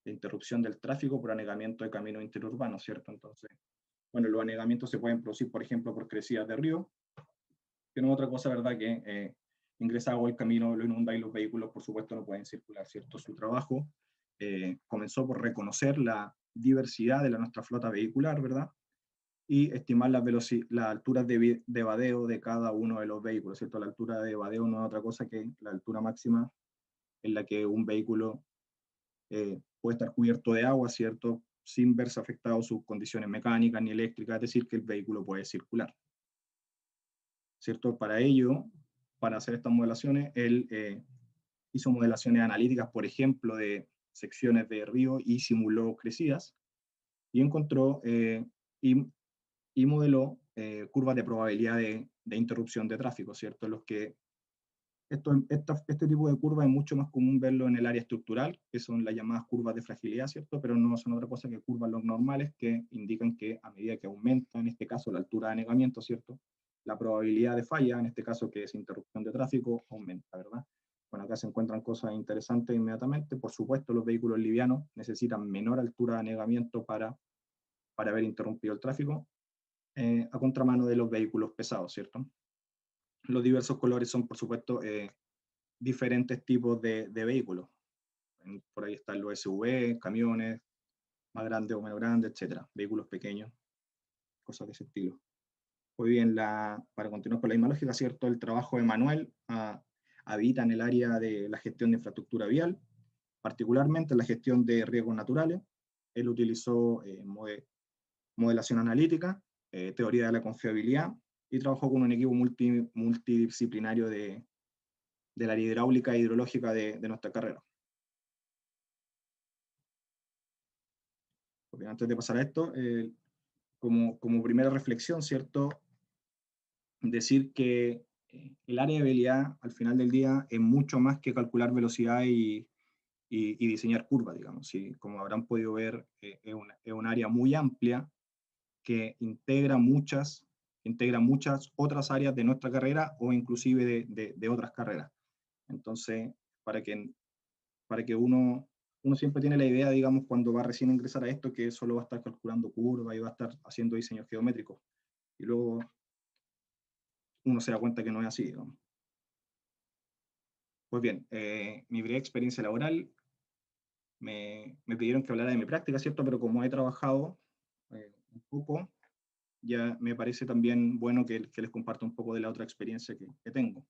de interrupción del tráfico por anegamiento de caminos interurbanos, ¿cierto? Entonces, bueno, los anegamientos se pueden producir, por ejemplo, por crecidas de río, que no es otra cosa, ¿verdad?, que ingresa agua al camino, lo inunda y los vehículos, por supuesto, no pueden circular, ¿cierto? Su trabajo comenzó por reconocer la diversidad de nuestra flota vehicular, ¿verdad?, y estimar las alturas de vadeo de cada uno de los vehículos, ¿cierto? La altura de vadeo no es otra cosa que la altura máxima en la que un vehículo puede estar cubierto de agua, ¿cierto?, sin verse afectado sus condiciones mecánicas ni eléctricas, es decir, que el vehículo puede circular, ¿cierto? Para ello, para hacer estas modelaciones, él hizo modelaciones analíticas, por ejemplo, de secciones de río y simuló crecidas, y encontró y modeló curvas de probabilidad de interrupción de tráfico, ¿cierto? Este tipo de curvas es mucho más común verlo en el área estructural, que son las llamadas curvas de fragilidad, ¿cierto? Pero no son otra cosa que curvas log normales que indican que a medida que aumenta, en este caso, la altura de anegamiento, ¿cierto?, la probabilidad de falla, en este caso que es interrupción de tráfico, aumenta, ¿verdad? Bueno, acá se encuentran cosas interesantes inmediatamente. Por supuesto, los vehículos livianos necesitan menor altura de anegamiento para haber interrumpido el tráfico, a contramano de los vehículos pesados, ¿cierto? Los diversos colores son, por supuesto, diferentes tipos de vehículos. Por ahí están los SUV, camiones, más grandes o menos grandes, etc. Vehículos pequeños, cosas de ese estilo. Muy bien, para continuar con la misma lógica, ¿cierto? El trabajo de Manuel habita en el área de la gestión de infraestructura vial, particularmente en la gestión de riesgos naturales. Él utilizó modelación analítica, teoría de la confiabilidad, y trabajó con un equipo multidisciplinario de la área hidráulica e hidrológica de nuestra carrera. Porque antes de pasar a esto, como primera reflexión, ¿cierto?, decir que el área de vialidad, al final del día, es mucho más que calcular velocidad y diseñar curvas, digamos. ¿Sí? Como habrán podido ver, es un área muy amplia que integra muchas otras áreas de nuestra carrera o inclusive de otras carreras. Entonces, para que uno siempre tiene la idea, digamos, cuando va recién a ingresar a esto, que solo va a estar calculando curvas y va a estar haciendo diseños geométricos. Y luego uno se da cuenta que no es así, digamos. Pues bien, mi breve experiencia laboral, me pidieron que hablara de mi práctica, ¿cierto? Pero como he trabajado un poco, ya me parece también bueno que les comparta un poco de la otra experiencia que tengo.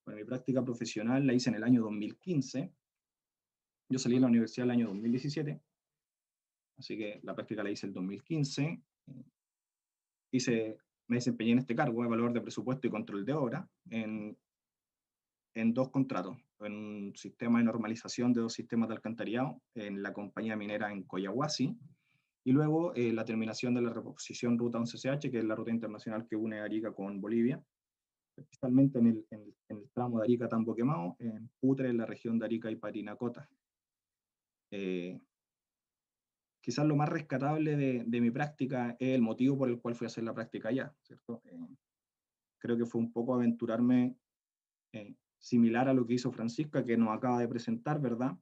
Bueno, mi práctica profesional la hice en el año 2015. Yo salí de la universidad el año 2017, así que la práctica la hice el 2015. Me desempeñé en este cargo, evaluador de presupuesto y control de obra, en 2 contratos, en un sistema de normalización de 2 sistemas de alcantarillado en la compañía minera en Coyahuasi, y luego la terminación de la reposición ruta 11CH, que es la ruta internacional que une Arica con Bolivia, especialmente en el tramo de Arica Tambo Quemado, en Putre, en la región de Arica y Parinacota. quizás lo más rescatable de mi práctica es el motivo por el cual fui a hacer la práctica allá, ¿cierto? Creo que fue un poco aventurarme similar a lo que hizo Francisca, que nos acaba de presentar, ¿verdad?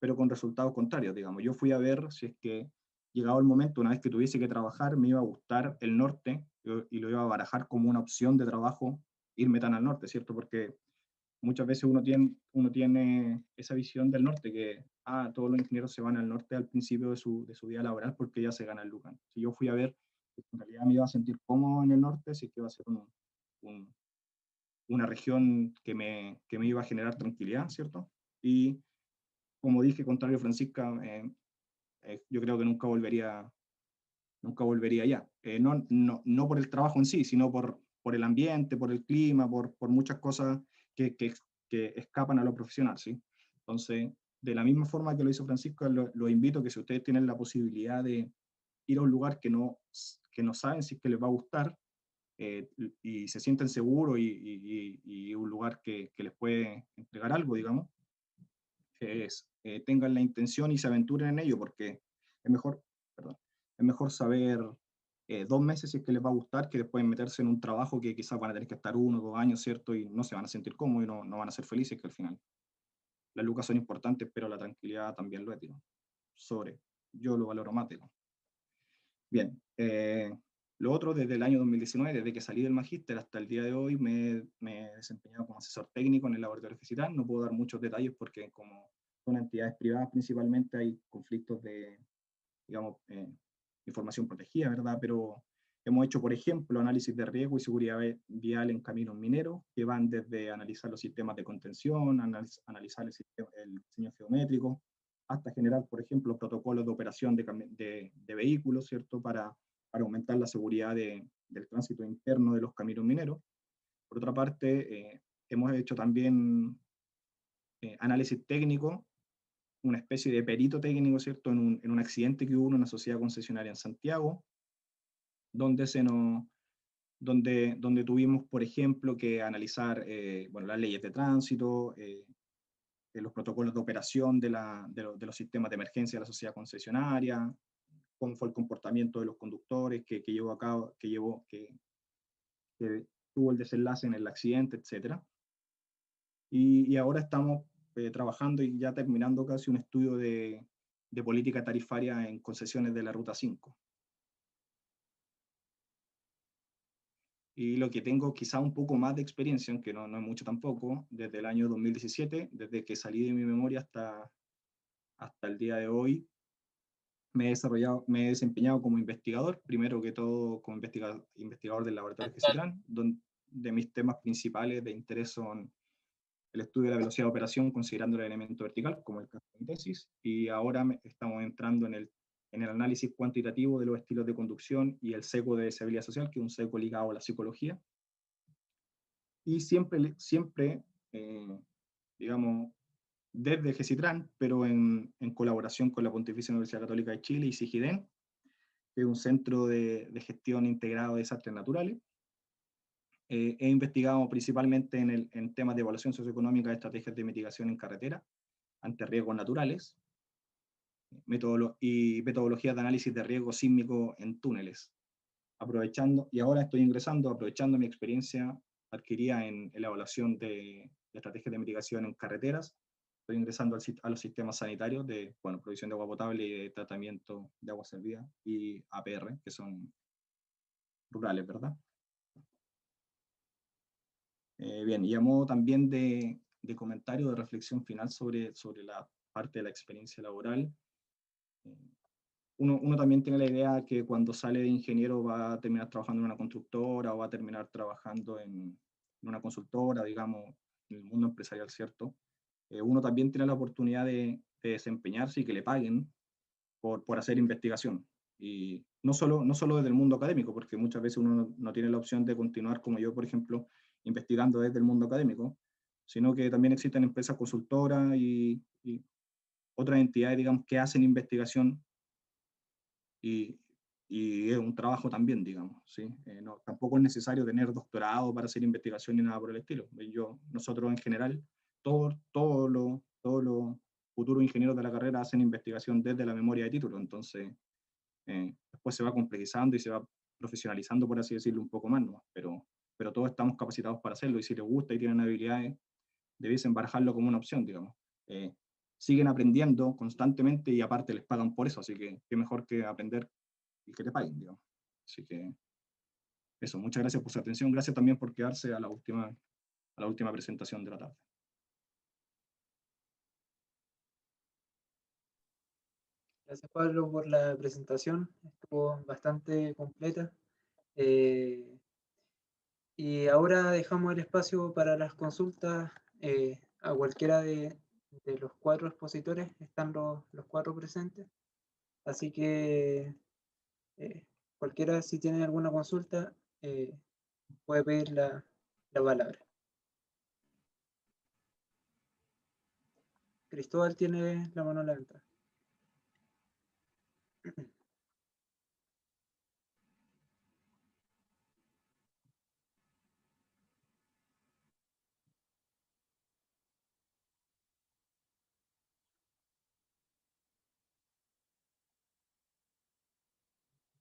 Pero con resultados contrarios, digamos. Yo fui a ver si es que, llegado el momento, una vez que tuviese que trabajar, me iba a gustar el norte y lo iba a barajar como una opción de trabajo, irme tan al norte, ¿cierto? Porque muchas veces uno tiene esa visión del norte, que todos los ingenieros se van al norte al principio de su vida laboral porque ya se gana el lucro. Si yo fui a ver, en realidad me iba a sentir cómodo en el norte, si es que iba a ser una región que me iba a generar tranquilidad, ¿cierto? Y como dije, contrario a Francisca, yo creo que nunca volvería allá. No por el trabajo en sí, sino por el ambiente, por el clima, por muchas cosas que escapan a lo profesional, ¿sí? Entonces, de la misma forma que lo hizo Francisco, lo invito a que si ustedes tienen la posibilidad de ir a un lugar que no saben si es que les va a gustar, y se sienten seguros y un lugar que les puede entregar algo, digamos, tengan la intención y se aventuren en ello, porque es mejor, perdón, es mejor saber 2 meses si es que les va a gustar, que después meterse en un trabajo que quizás van a tener que estar 1 o 2 años, ¿cierto? Y no se van a sentir cómodos y no van a ser felices, que al final las lucas son importantes, pero la tranquilidad también lo es, digo. Yo lo valoro más, digo. Bien, lo otro, desde el año 2019, desde que salí del magíster hasta el día de hoy, me he desempeñado como asesor técnico en el laboratorio Gesitrán. No puedo dar muchos detalles porque como son entidades privadas principalmente, hay conflictos de, digamos, información protegida, ¿verdad? Pero hemos hecho, por ejemplo, análisis de riesgo y seguridad vial en caminos mineros, que van desde analizar los sistemas de contención, analizar el diseño geométrico, hasta generar, por ejemplo, protocolos de operación de vehículos, ¿cierto? Para aumentar la seguridad del tránsito interno de los caminos mineros. Por otra parte, hemos hecho también análisis técnico, una especie de perito técnico, ¿cierto? En un accidente que hubo en una sociedad concesionaria en Santiago, donde tuvimos, por ejemplo, que analizar las leyes de tránsito, los protocolos de operación de los sistemas de emergencia de la sociedad concesionaria, cómo fue el comportamiento de los conductores que tuvo el desenlace en el accidente, etc. Y ahora estamos trabajando y ya terminando casi un estudio de política tarifaria en concesiones de la Ruta 5. Y lo que tengo quizá un poco más de experiencia, aunque no es mucho tampoco, desde el año 2017, desde que salí de mi memoria hasta el día de hoy, me he desempeñado como investigador, primero que todo como investigador del laboratorio Gesitrán, donde mis temas principales de interés son el estudio de la velocidad de operación considerando el elemento vertical, como el caso de mi tesis, y ahora estamos entrando en el análisis cuantitativo de los estilos de conducción y el seco de deseabilidad social, que es un seco ligado a la psicología. Y siempre digamos, desde Gesitrán, pero en colaboración con la Pontificia Universidad Católica de Chile y SIGIDEN, que es un centro de gestión integrado de desastres naturales. He investigado principalmente en temas de evaluación socioeconómica de estrategias de mitigación en carretera ante riesgos naturales y metodologías de análisis de riesgo sísmico en túneles. Y ahora estoy aprovechando mi experiencia adquirida en la evaluación de estrategias de mitigación en carreteras. Estoy ingresando a los sistemas sanitarios de provisión de agua potable y de tratamiento de agua servida y APR, que son rurales, ¿verdad? Bien, y a modo también de comentario, de reflexión final sobre la parte de la experiencia laboral, uno también tiene la idea que cuando sale de ingeniero va a terminar trabajando en una constructora o va a terminar trabajando en una consultora, digamos, en el mundo empresarial, ¿cierto? Uno también tiene la oportunidad de desempeñarse y que le paguen por hacer investigación. Y no solo desde el mundo académico, porque muchas veces uno no tiene la opción de continuar, como yo, por ejemplo, investigando desde el mundo académico, sino que también existen empresas consultoras y otras entidades, digamos, que hacen investigación y es un trabajo también, digamos, ¿sí? Tampoco es necesario tener doctorado para hacer investigación ni nada por el estilo. Nosotros en general, todo futuros ingenieros de la carrera hacen investigación desde la memoria de título, entonces después se va complejizando y se va profesionalizando, por así decirlo, un poco más, ¿no? Pero todos estamos capacitados para hacerlo, y si les gusta y tienen habilidades, debiesen barajarlo como una opción, digamos. Siguen aprendiendo constantemente y aparte les pagan por eso, así que qué mejor que aprender y que te paguen, digamos. Así que eso, muchas gracias por su atención, gracias también por quedarse a la última presentación de la tarde. Gracias, Pablo, por la presentación. Estuvo bastante completa. Y ahora dejamos el espacio para las consultas a cualquiera de los 4 expositores. Están los 4 presentes. Así que cualquiera, si tiene alguna consulta, puede pedir la palabra. Cristóbal tiene la mano levantada.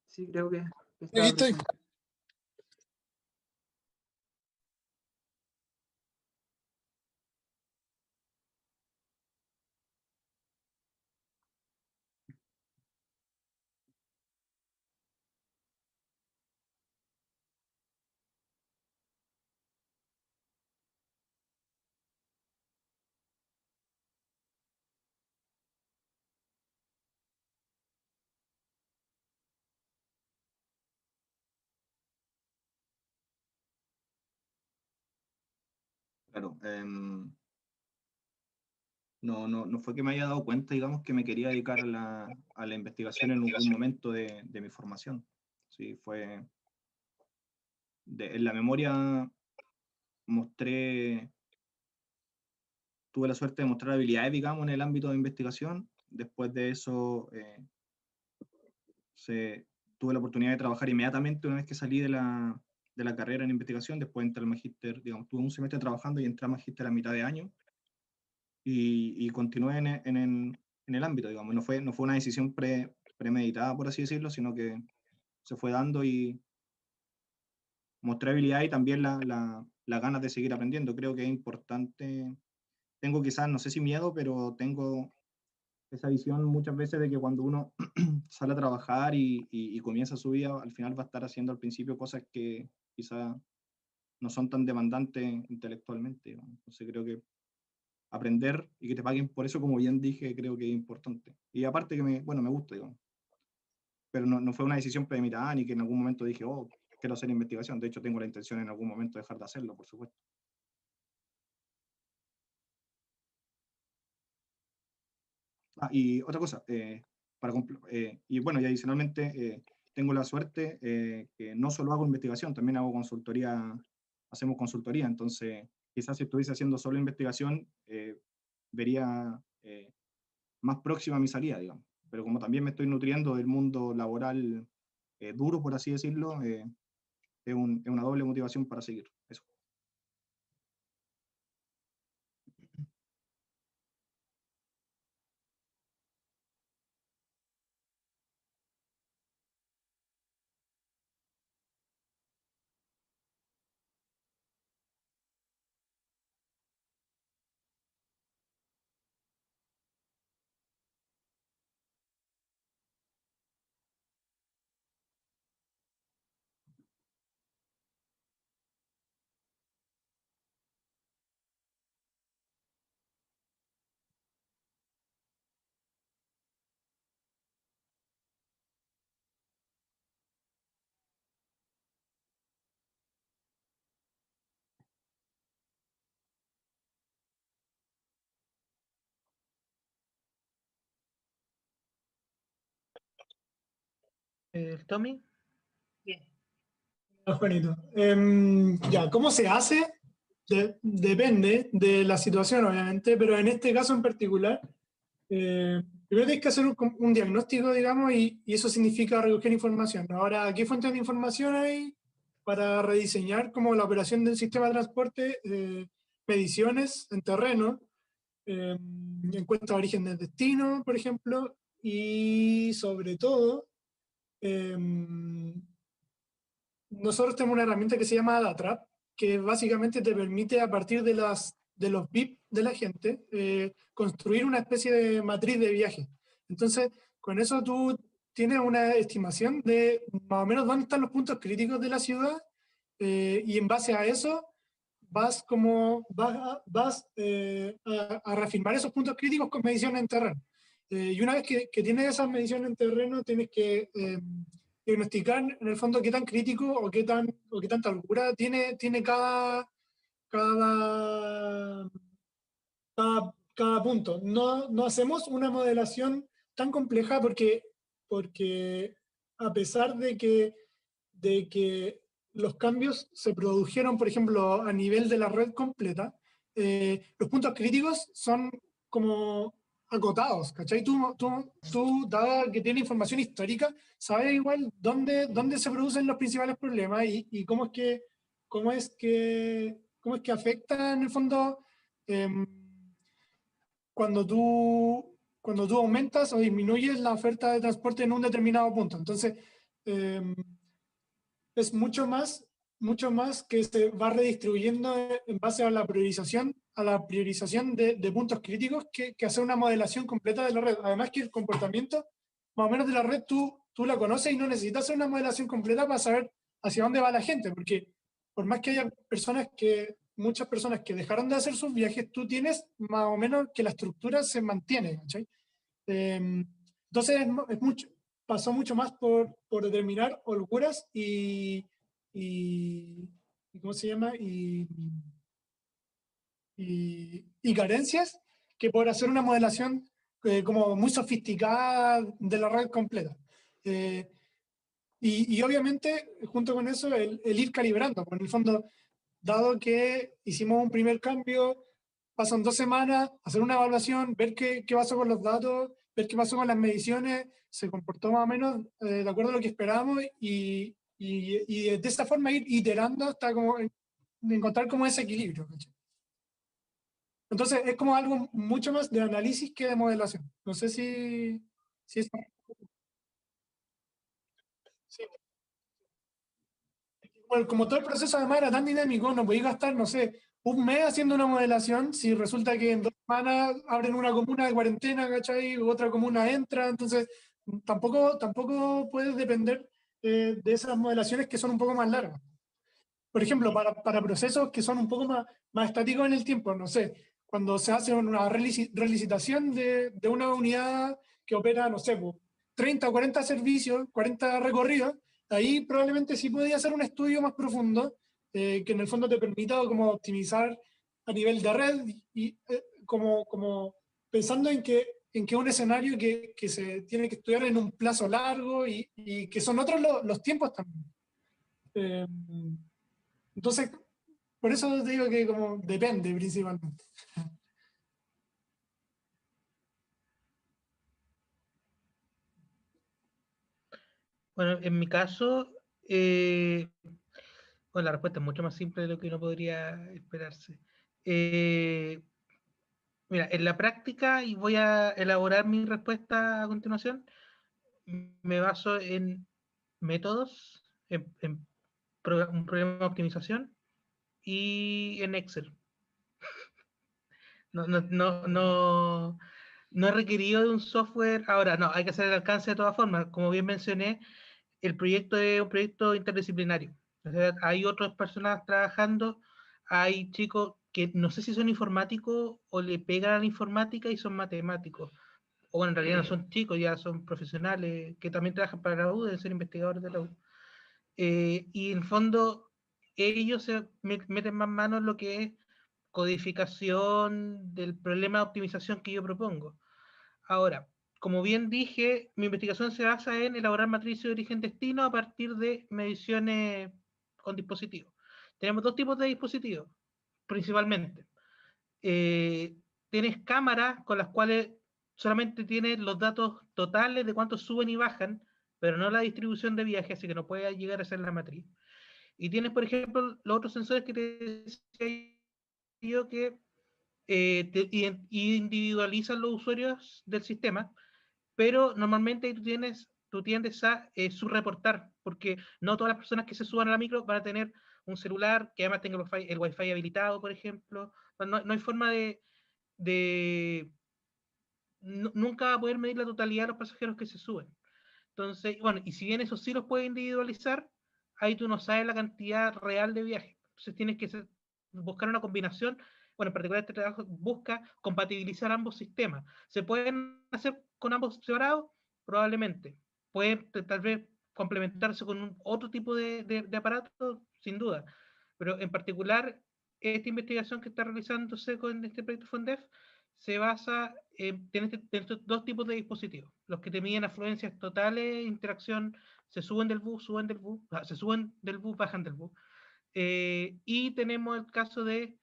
Sí, creo que estaba Aquí estoy. presente. Claro, no fue que me haya dado cuenta, digamos, que me quería dedicar a la investigación en algún momento de mi formación. Sí, fue... en la memoria tuve la suerte de mostrar habilidades, digamos, en el ámbito de investigación. Después de eso, tuve la oportunidad de trabajar inmediatamente una vez que salí de la carrera en investigación. Después entré al magíster, digamos, tuve un semestre trabajando y entré al magíster a mitad de año. Y continué en el ámbito, digamos. No fue una decisión premeditada, por así decirlo, sino que se fue dando y mostré habilidad y también las ganas de seguir aprendiendo. Creo que es importante. Tengo quizás, no sé si miedo, pero tengo esa visión muchas veces de que cuando uno sale a trabajar y comienza su vida, al final va a estar haciendo al principio cosas que quizás no son tan demandantes intelectualmente, digamos. Entonces creo que aprender y que te paguen por eso, como bien dije, creo que es importante. Y aparte que me gusta, digamos. Pero no fue una decisión premeditada ni que en algún momento dije, oh, quiero hacer investigación. De hecho, tengo la intención en algún momento de dejar de hacerlo, por supuesto. Y otra cosa, y bueno, y adicionalmente tengo la suerte que no solo hago investigación, también hago consultoría, hacemos consultoría, entonces quizás si estuviese haciendo solo investigación, vería más próxima a mi salida, digamos. Pero como también me estoy nutriendo del mundo laboral duro, por así decirlo, es una doble motivación para seguir. Eso. Tommy. Juanito. Ya, ¿cómo se hace? Depende de la situación, obviamente, pero en este caso en particular, primero tienes que hacer un diagnóstico, digamos, y eso significa recoger información. Ahora, ¿qué fuentes de información hay para rediseñar como la operación del sistema de transporte? Mediciones en terreno, encuentra origen del destino, por ejemplo, y sobre todo, nosotros tenemos una herramienta que se llama AdaTrap, que básicamente te permite a partir de los BIP de la gente construir una especie de matriz de viaje. Entonces, con eso tú tienes una estimación de más o menos dónde están los puntos críticos de la ciudad y en base a eso vas a reafirmar esos puntos críticos con mediciones en terreno. Y una vez que tienes esas mediciones en terreno, tienes que diagnosticar en el fondo qué tan crítico o qué tanta holgura tiene cada, cada punto. No hacemos una modelación tan compleja porque a pesar de que los cambios se produjeron, por ejemplo, a nivel de la red completa, los puntos críticos son como acotados, ¿cachai? Tú, dada que tiene información histórica, sabes igual dónde se producen los principales problemas y cómo es que afecta en el fondo cuando tú aumentas o disminuyes la oferta de transporte en un determinado punto. Entonces, es mucho más que se va redistribuyendo en base a la priorización de puntos críticos que hacer una modelación completa de la red. Además que el comportamiento más o menos de la red tú la conoces y no necesitas hacer una modelación completa para saber hacia dónde va la gente, porque por más que haya muchas personas que dejaron de hacer sus viajes, tú tienes más o menos que la estructura se mantiene, ¿cachai? Entonces pasó mucho más por determinar holguras y ¿cómo se llama? Y carencias que por hacer una modelación como muy sofisticada de la red completa. Y obviamente, junto con eso, el ir calibrando. Por el fondo, dado que hicimos un primer cambio, pasan 2 semanas, hacer una evaluación, ver qué pasó con los datos, ver qué pasó con las mediciones, se comportó más o menos de acuerdo a lo que esperábamos y de esta forma ir iterando hasta como encontrar como ese equilibrio, ¿cachai? Entonces es como algo mucho más de análisis que de modelación. No sé si es... sí. Bueno, como todo el proceso además era tan dinámico, no podía gastar, no sé, un mes haciendo una modelación si resulta que en 2 semanas abren una comuna de cuarentena, ¿cachai? U otra comuna entra, entonces tampoco puedes depender de esas modelaciones que son un poco más largas. Por ejemplo, para procesos que son un poco más estáticos en el tiempo, no sé, cuando se hace una relicitación de una unidad que opera, no sé, 30 o 40 servicios, 40 recorridos, ahí probablemente sí podía hacer un estudio más profundo que en el fondo te permita como optimizar a nivel de red y como pensando en que un escenario que se tiene que estudiar en un plazo largo y que son otros los tiempos también. Eh, entonces, por eso te digo que como depende principalmente. Bueno, en mi caso, bueno, la respuesta es mucho más simple de lo que uno podría esperarse. Mira, en la práctica, y voy a elaborar mi respuesta a continuación, me baso en métodos, en un programa de optimización y en Excel. No he requerido de un software. Ahora, no, hay que hacer el alcance de todas formas. Como bien mencioné, el proyecto es un proyecto interdisciplinario. O sea, hay otras personas trabajando, hay chicos que no sé si son informáticos o le pegan a la informática y son matemáticos. O bueno, en realidad no son chicos, ya son profesionales que también trabajan para la U, deben ser investigadores de la U. Y en el fondo, ellos se meten más mano en lo que es codificación del problema de optimización que yo propongo. Ahora, como bien dije, mi investigación se basa en elaborar matrices de origen-destino a partir de mediciones con dispositivos. Tenemos 2 tipos de dispositivos, principalmente. Tienes cámaras con las cuales solamente tienes los datos totales de cuántos suben y bajan, pero no la distribución de viaje, así que no puedes llegar a ser la matriz. Y tienes, por ejemplo, los otros sensores que te decía yo que individualizan los usuarios del sistema, pero normalmente tú tiendes a subreportar, porque no todas las personas que se suban a la micro van a tener un celular que además tenga el Wi-Fi habilitado, por ejemplo. No hay forma nunca va a poder medir la totalidad de los pasajeros que se suben. Entonces, bueno, y si bien eso sí los puede individualizar, ahí tú no sabes la cantidad real de viajes. Entonces tienes que buscar una combinación. Bueno, en particular este trabajo busca compatibilizar ambos sistemas. ¿Se pueden hacer con ambos separados? Probablemente. Pueden tal vez complementarse con otro tipo de aparato, sin duda. Pero en particular, esta investigación que está realizándose con este proyecto FONDEF se basa en estos dos tipos de dispositivos. Los que te miden afluencias totales, interacción, se suben del bus, se suben del bus, bajan del bus. Y tenemos el caso de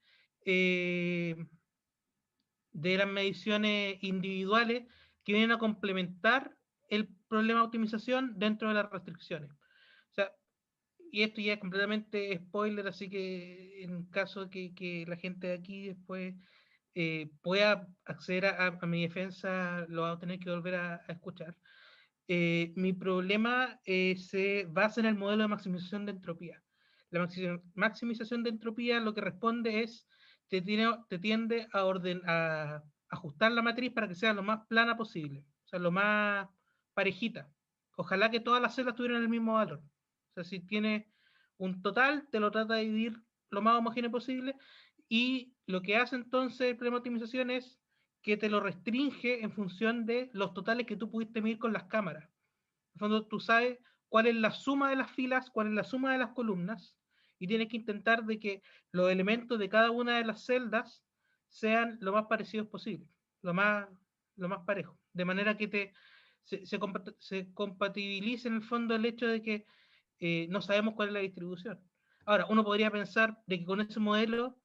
las mediciones individuales que vienen a complementar el problema de optimización dentro de las restricciones. O sea, y esto ya es completamente spoiler, así que en caso que la gente de aquí después pueda acceder a mi defensa, lo va a tener que volver a escuchar. Mi problema se basa en el modelo de maximización de entropía. La maximización de entropía lo que responde es, te tiende a ajustar la matriz para que sea lo más plana posible, o sea, lo más parejita. Ojalá que todas las celdas tuvieran el mismo valor. O sea, si tiene un total, te lo trata de dividir lo más homogéneo posible, y lo que hace entonces el problema de optimización es que te lo restringe en función de los totales que tú pudiste medir con las cámaras. En el fondo, tú sabes cuál es la suma de las filas, cuál es la suma de las columnas, y tienes que intentar de que los elementos de cada una de las celdas sean lo más parecidos posible, lo más parejo, de manera que se compatibilice en el fondo el hecho de que no sabemos cuál es la distribución. Ahora, uno podría pensar de que con ese modelo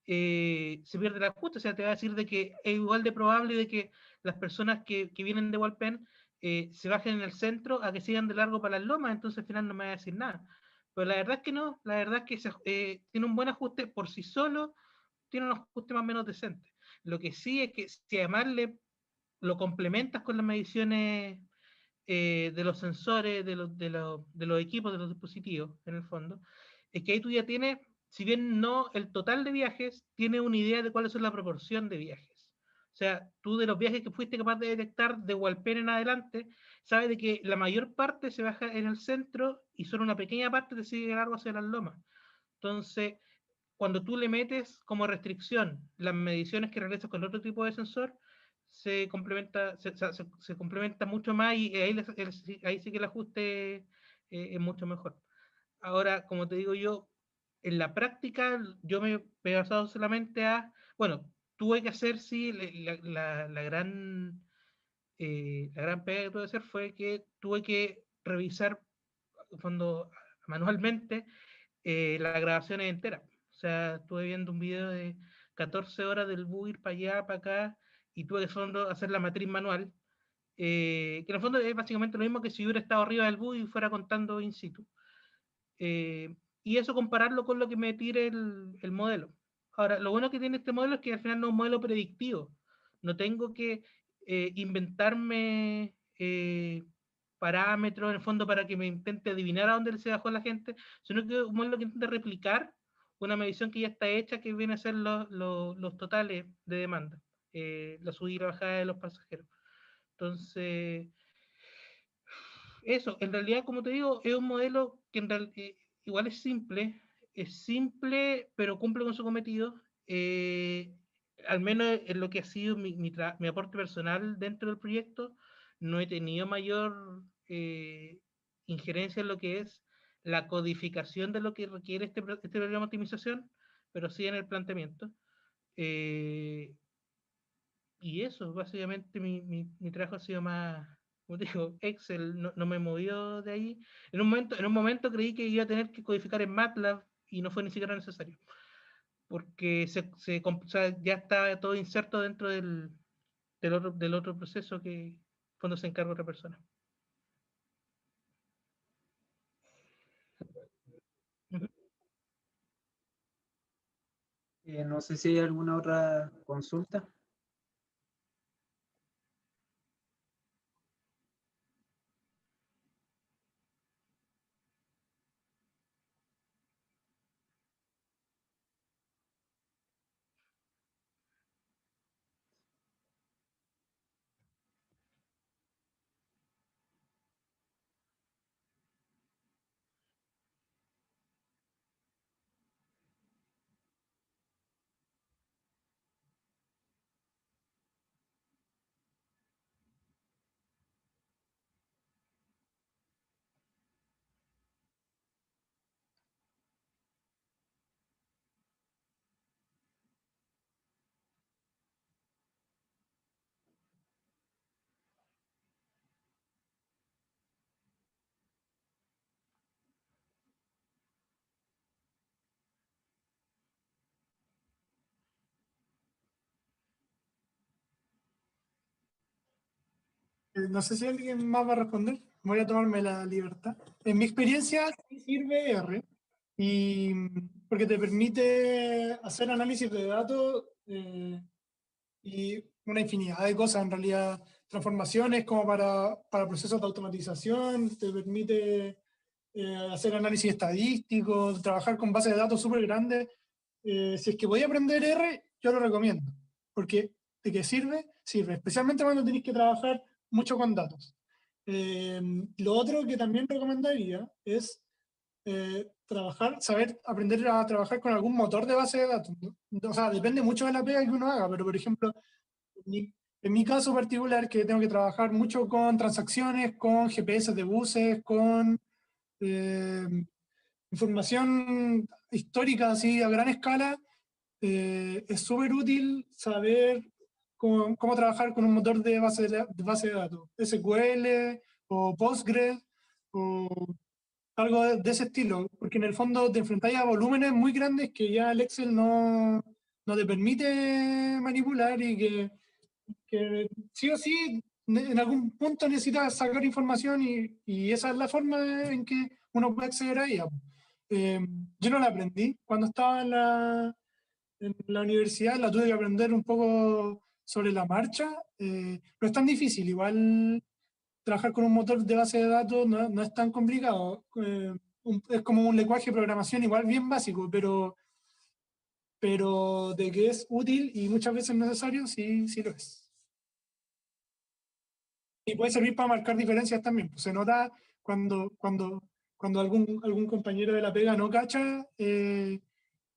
se pierde el ajuste, o sea, te va a decir de que es igual de probable de que las personas que vienen de Walpen se bajen en el centro a que sigan de largo para las lomas, entonces al final no me va a decir nada. Pero la verdad es que no, la verdad es que tiene un buen ajuste por sí solo, tiene un ajuste más o menos decente. Lo que sí es que si además lo complementas con las mediciones de los sensores, de los equipos, de los dispositivos, en el fondo, es que ahí tú ya tienes, si bien no el total de viajes, tienes una idea de cuáles son la proporción de viajes. O sea, tú de los viajes que fuiste capaz de detectar de Walpen en adelante, sabes de que la mayor parte se baja en el centro y solo una pequeña parte te sigue largo hacia las lomas. Entonces, cuando tú le metes como restricción las mediciones que realizas con otro tipo de sensor, se complementa mucho más, y ahí sí que el ajuste es mucho mejor. Ahora, como te digo yo, en la práctica yo me he basado solamente bueno, tuve que hacer, sí, la gran pega que tuve que hacer fue que tuve que revisar fondo manualmente las grabaciones enteras. O sea, estuve viendo un video de 14 horas del bus ir para allá, para acá, y tuve que fondo hacer la matriz manual, que en el fondo es básicamente lo mismo que si hubiera estado arriba del bus y fuera contando in situ. Y eso compararlo con lo que me tire el modelo. Ahora, lo bueno que tiene este modelo es que al final no es un modelo predictivo. No tengo que inventarme parámetros en el fondo para que me intente adivinar a dónde se bajó la gente, sino que es un modelo que intenta replicar una medición que ya está hecha, que viene a ser los totales de demanda, la subida y la bajada de los pasajeros. Entonces, eso, en realidad, como te digo, es un modelo que igual es simple, pero cumple con su cometido. Al menos en lo que ha sido mi aporte personal dentro del proyecto, no he tenido mayor injerencia en lo que es la codificación de lo que requiere este programa de optimización, pero sí en el planteamiento. Y eso, básicamente mi trabajo ha sido más, como te digo, Excel, no me movió de ahí. En un momento creí que iba a tener que codificar en MATLAB y no fue ni siquiera necesario, porque o sea, ya estaba todo inserto dentro del otro proceso que cuando se encarga otra persona. Ujú. No sé si hay alguna otra consulta. No sé si alguien más va a responder. Voy a tomarme la libertad. En mi experiencia, sí sirve R. Y porque te permite hacer análisis de datos y una infinidad de cosas, en realidad, transformaciones como para procesos de automatización, te permite hacer análisis estadístico, trabajar con bases de datos súper grandes. Si es que voy a aprender R, yo lo recomiendo, porque de qué sirve, sirve, especialmente cuando tenéis que trabajar mucho con datos. Lo otro que también recomendaría es saber aprender a trabajar con algún motor de base de datos, ¿no? O sea, depende mucho de la pega que uno haga, pero por ejemplo, en mi caso particular, que tengo que trabajar mucho con transacciones, con GPS de buses, con eh, información histórica así a gran escala, es súper útil saber cómo trabajar con un motor de base de datos, SQL o Postgres o algo de ese estilo, porque en el fondo te enfrentáis a volúmenes muy grandes que ya el Excel no te permite manipular y que sí o sí en algún punto necesitas sacar información y esa es la forma en que uno puede acceder a ella. Eh, yo no la aprendí cuando estaba en la universidad, la tuve que aprender un poco sobre la marcha. No es tan difícil, igual trabajar con un motor de base de datos no es tan complicado. Es como un lenguaje de programación igual bien básico, pero de que es útil y muchas veces necesario, sí, sí lo es. Y puede servir para marcar diferencias también. Pues se nota cuando algún compañero de la pega no cacha,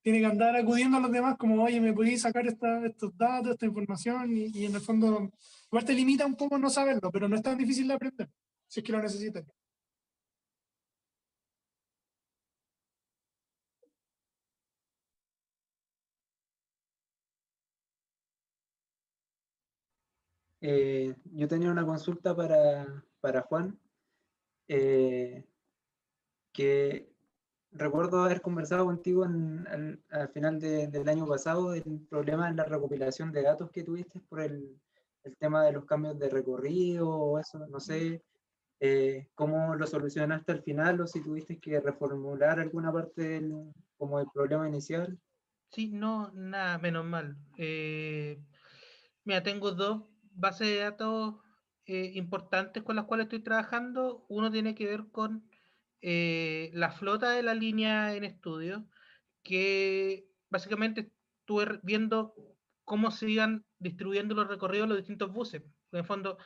tiene que andar acudiendo a los demás como, oye, ¿me podéis sacar estos datos, esta información? Y en el fondo, igual te limita un poco no saberlo, pero no es tan difícil de aprender, si es que lo necesitas. Yo tenía una consulta para Juan, que recuerdo haber conversado contigo al final del año pasado del problema en la recopilación de datos que tuviste por el tema de los cambios de recorrido o eso, no sé cómo lo solucionaste al final o si tuviste que reformular alguna parte como el problema inicial. Sí, no, nada, menos mal. Mira, tengo dos bases de datos importantes con las cuales estoy trabajando. Uno tiene que ver con la flota de la línea en estudio, que básicamente estuve viendo cómo se iban distribuyendo los recorridos de los distintos buses. En el fondo,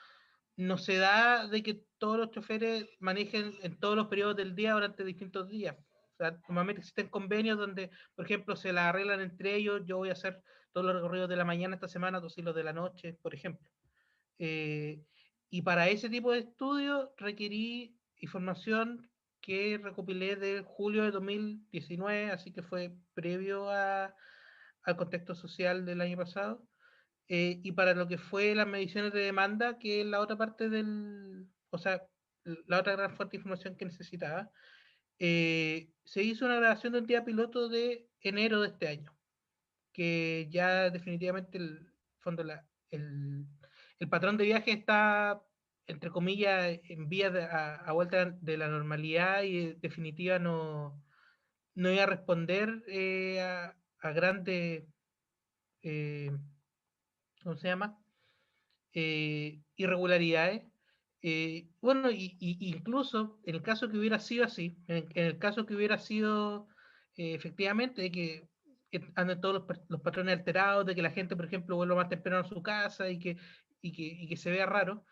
no se da de que todos los choferes manejen en todos los periodos del día durante distintos días. O sea, normalmente existen convenios donde, por ejemplo, se la arreglan entre ellos. Yo voy a hacer todos los recorridos de la mañana esta semana, tú sí los de la noche, por ejemplo. Eh, y para ese tipo de estudio requerí información que recopilé de julio de 2019, así que fue previo al contexto social del año pasado. Y para lo que fue las mediciones de demanda, que es la otra parte o sea, la otra gran fuente de información que necesitaba, se hizo una grabación de un día piloto de enero de este año, que ya definitivamente fondo, el patrón de viaje está, entre comillas, en vías a vuelta de la normalidad y en definitiva no iba a responder a grandes ¿cómo se llama? Irregularidades. Bueno, incluso en el caso que hubiera sido así, en el caso que hubiera sido efectivamente de que anden todos los patrones alterados, de que la gente, por ejemplo, vuelva más temprano a su casa y que se vea raro,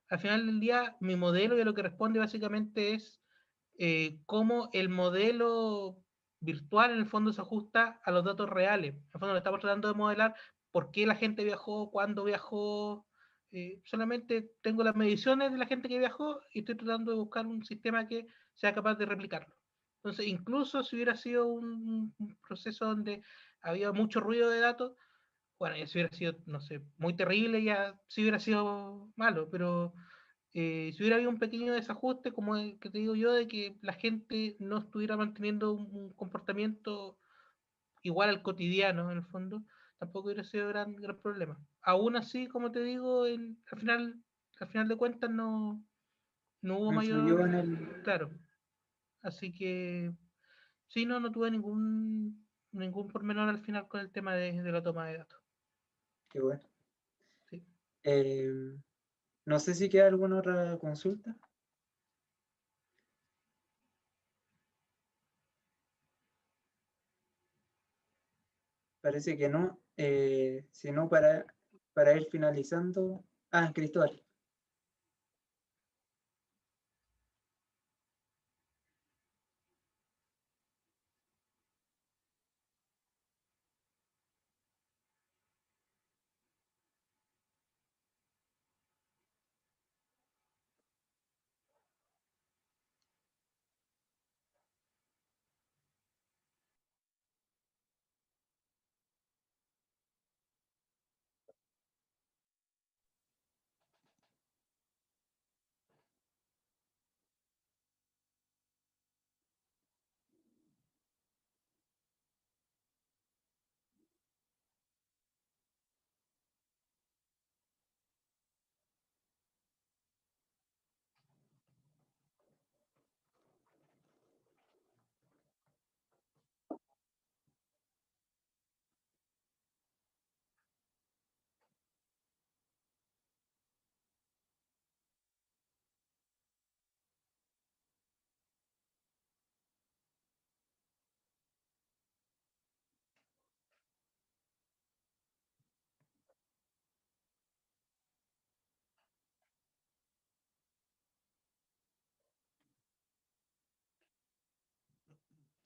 al final del día mi modelo de lo que responde básicamente es cómo el modelo virtual en el fondo se ajusta a los datos reales. En el fondo lo estamos tratando de modelar por qué la gente viajó, cuándo viajó. Solamente tengo las mediciones de la gente que viajó y estoy tratando de buscar un sistema que sea capaz de replicarlo. Entonces, incluso si hubiera sido un proceso donde había mucho ruido de datos, bueno, ya si hubiera sido, no sé, muy terrible, ya sí hubiera sido malo, pero si hubiera habido un pequeño desajuste, como el que te digo yo, de que la gente no estuviera manteniendo un comportamiento igual al cotidiano, en el fondo, tampoco hubiera sido gran problema. Aún así, como te digo, al final de cuentas no hubo No influyó en mayor, claro. Así que sí, no tuve ningún pormenor al final con el tema de la toma de datos. Qué bueno. Sí. No sé si queda alguna otra consulta. Parece que no. Si no, para ir finalizando. Ah, Cristóbal.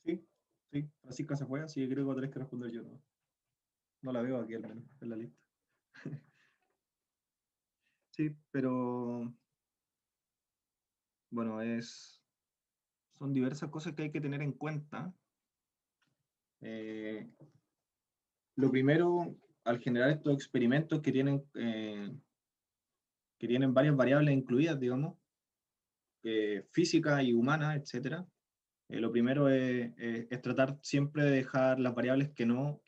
Sí, sí, Francisca se fue, así que creo que voy a tener que responder yo, ¿no? No la veo aquí al menos en la lista. Sí, pero bueno, son diversas cosas que hay que tener en cuenta. Lo primero, al generar estos experimentos que tienen varias variables incluidas, digamos, física y humana, etcétera. Lo primero es tratar siempre de dejar las variables que uno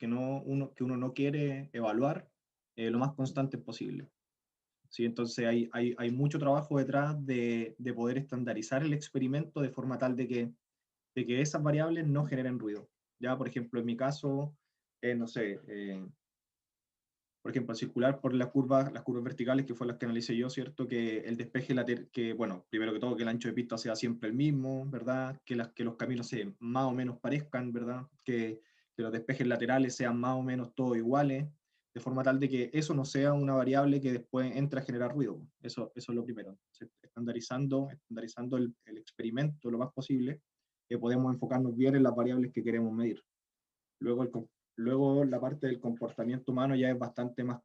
no quiere evaluar lo más constantes posible. ¿Sí? Entonces hay mucho trabajo detrás de poder estandarizar el experimento de forma tal de que esas variables no generen ruido. Ya, por ejemplo, en mi caso, no sé, por ejemplo, al circular por las curvas verticales, que fue las que analicé yo, ¿cierto? Que el despeje lateral, que bueno, primero que todo, que el ancho de pista sea siempre el mismo, ¿verdad? Que los caminos se más o menos parezcan, ¿verdad? Que los despejes laterales sean más o menos todos iguales, de forma tal de que eso no sea una variable que después entra a generar ruido. Eso es lo primero. Estandarizando el experimento lo más posible, que podemos enfocarnos bien en las variables que queremos medir. Luego la parte del comportamiento humano ya es bastante más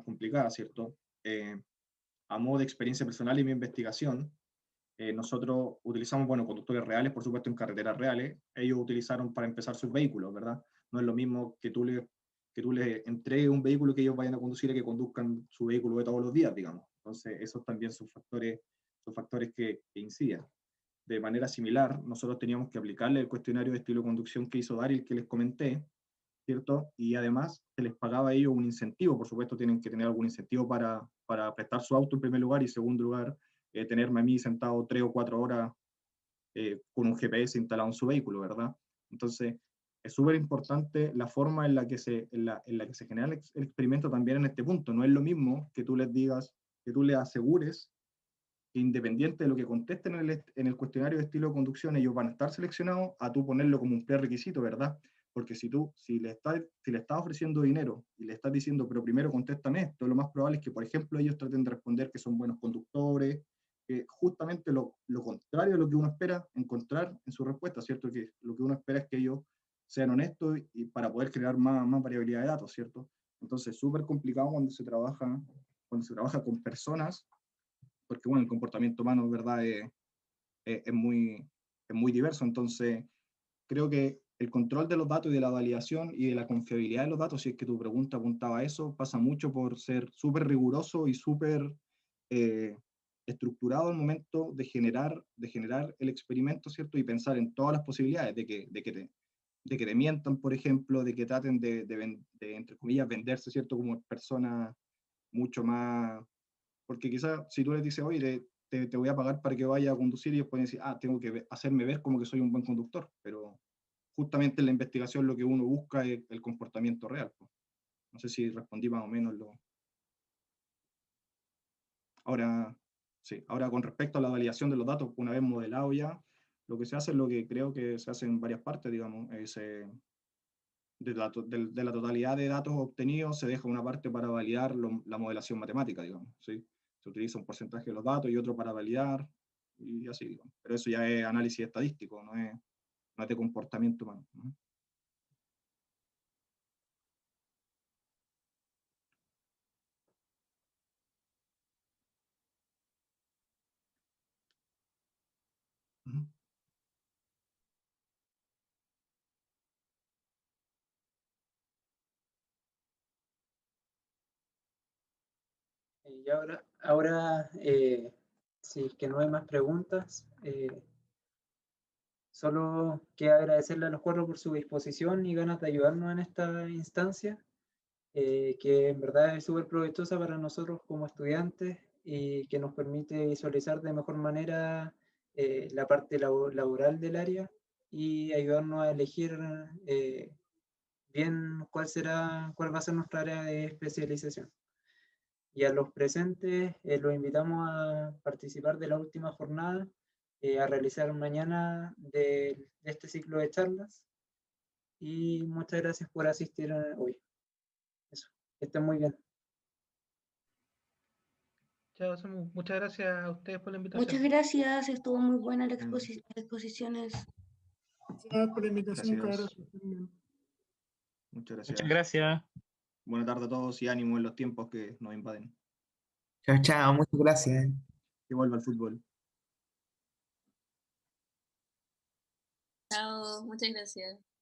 complicada, ¿cierto? A modo de experiencia personal y mi investigación, nosotros utilizamos, bueno, conductores reales, por supuesto, en carreteras reales. Ellos utilizaron para empezar sus vehículos, ¿verdad? No es lo mismo que tú les entregues un vehículo que ellos vayan a conducir y que conduzcan su vehículo de todos los días, digamos. Entonces, esos también son factores que inciden. De manera similar, nosotros teníamos que aplicarle el cuestionario de estilo de conducción que hizo Daryl, que les comenté, ¿cierto? Y además se les pagaba a ellos un incentivo, por supuesto tienen que tener algún incentivo para prestar su auto en primer lugar, y en segundo lugar, tenerme a mí sentado 3 o 4 horas con un GPS instalado en su vehículo, ¿verdad? Entonces, es súper importante la forma en la que se genera el experimento también en este punto. No es lo mismo que tú les digas, que tú les asegures que independiente de lo que contesten en el cuestionario de estilo de conducción, ellos van a estar seleccionados, a tú ponerlo como un prerequisito, ¿verdad? Porque si le estás ofreciendo dinero y le estás diciendo, pero primero contéstame esto, lo más probable es que, por ejemplo, ellos traten de responder que son buenos conductores, que justamente lo contrario a lo que uno espera encontrar en su respuesta, ¿cierto? Que lo que uno espera es que ellos sean honestos y para poder crear más variabilidad de datos, ¿cierto? Entonces es súper complicado cuando se trabaja con personas, porque bueno, el comportamiento humano, ¿verdad? Es muy diverso, entonces creo que el control de los datos y de la validación y de la confiabilidad de los datos, si es que tu pregunta apuntaba a eso, pasa mucho por ser súper riguroso y súper estructurado al momento de generar el experimento, ¿cierto? Y pensar en todas las posibilidades de que te mientan, por ejemplo, de que traten de entre comillas, venderse, ¿cierto? Como personas mucho más, porque quizás si tú les dices, oye, te voy a pagar para que vaya a conducir, y ellos pueden decir, tengo que hacerme ver como que soy un buen conductor, pero justamente en la investigación lo que uno busca es el comportamiento real. Pues. No sé si respondí más o menos lo... Ahora, sí, ahora con respecto a la validación de los datos, una vez modelado ya, lo que se hace es lo que creo que se hace en varias partes, digamos, es, de la totalidad de datos obtenidos se deja una parte para validar la modelación matemática, digamos, ¿sí? Se utiliza un porcentaje de los datos y otro para validar, y así, digamos. Pero eso ya es análisis estadístico, no es de comportamiento humano. ¿No? Y ahora si es que no hay más preguntas, solo queda agradecerle a los cuatro por su disposición y ganas de ayudarnos en esta instancia, que en verdad es súper provechosa para nosotros como estudiantes y que nos permite visualizar de mejor manera la parte laboral del área y ayudarnos a elegir bien cuál va a ser nuestra área de especialización. Y a los presentes los invitamos a participar de la última jornada, a realizar mañana de este ciclo de charlas. Y muchas gracias por asistir hoy. Eso, que estén muy bien. Chao, Samu. Muchas gracias a ustedes por la invitación. Muchas gracias, estuvo muy buena la exposiciones. Gracias por la invitación, Gracias. cabros. Muchas gracias. Muchas gracias. Buena tarde a todos y ánimo en los tiempos que nos invaden. Chao, chao. Muchas gracias. Que vuelva el fútbol. Chao, muchas gracias.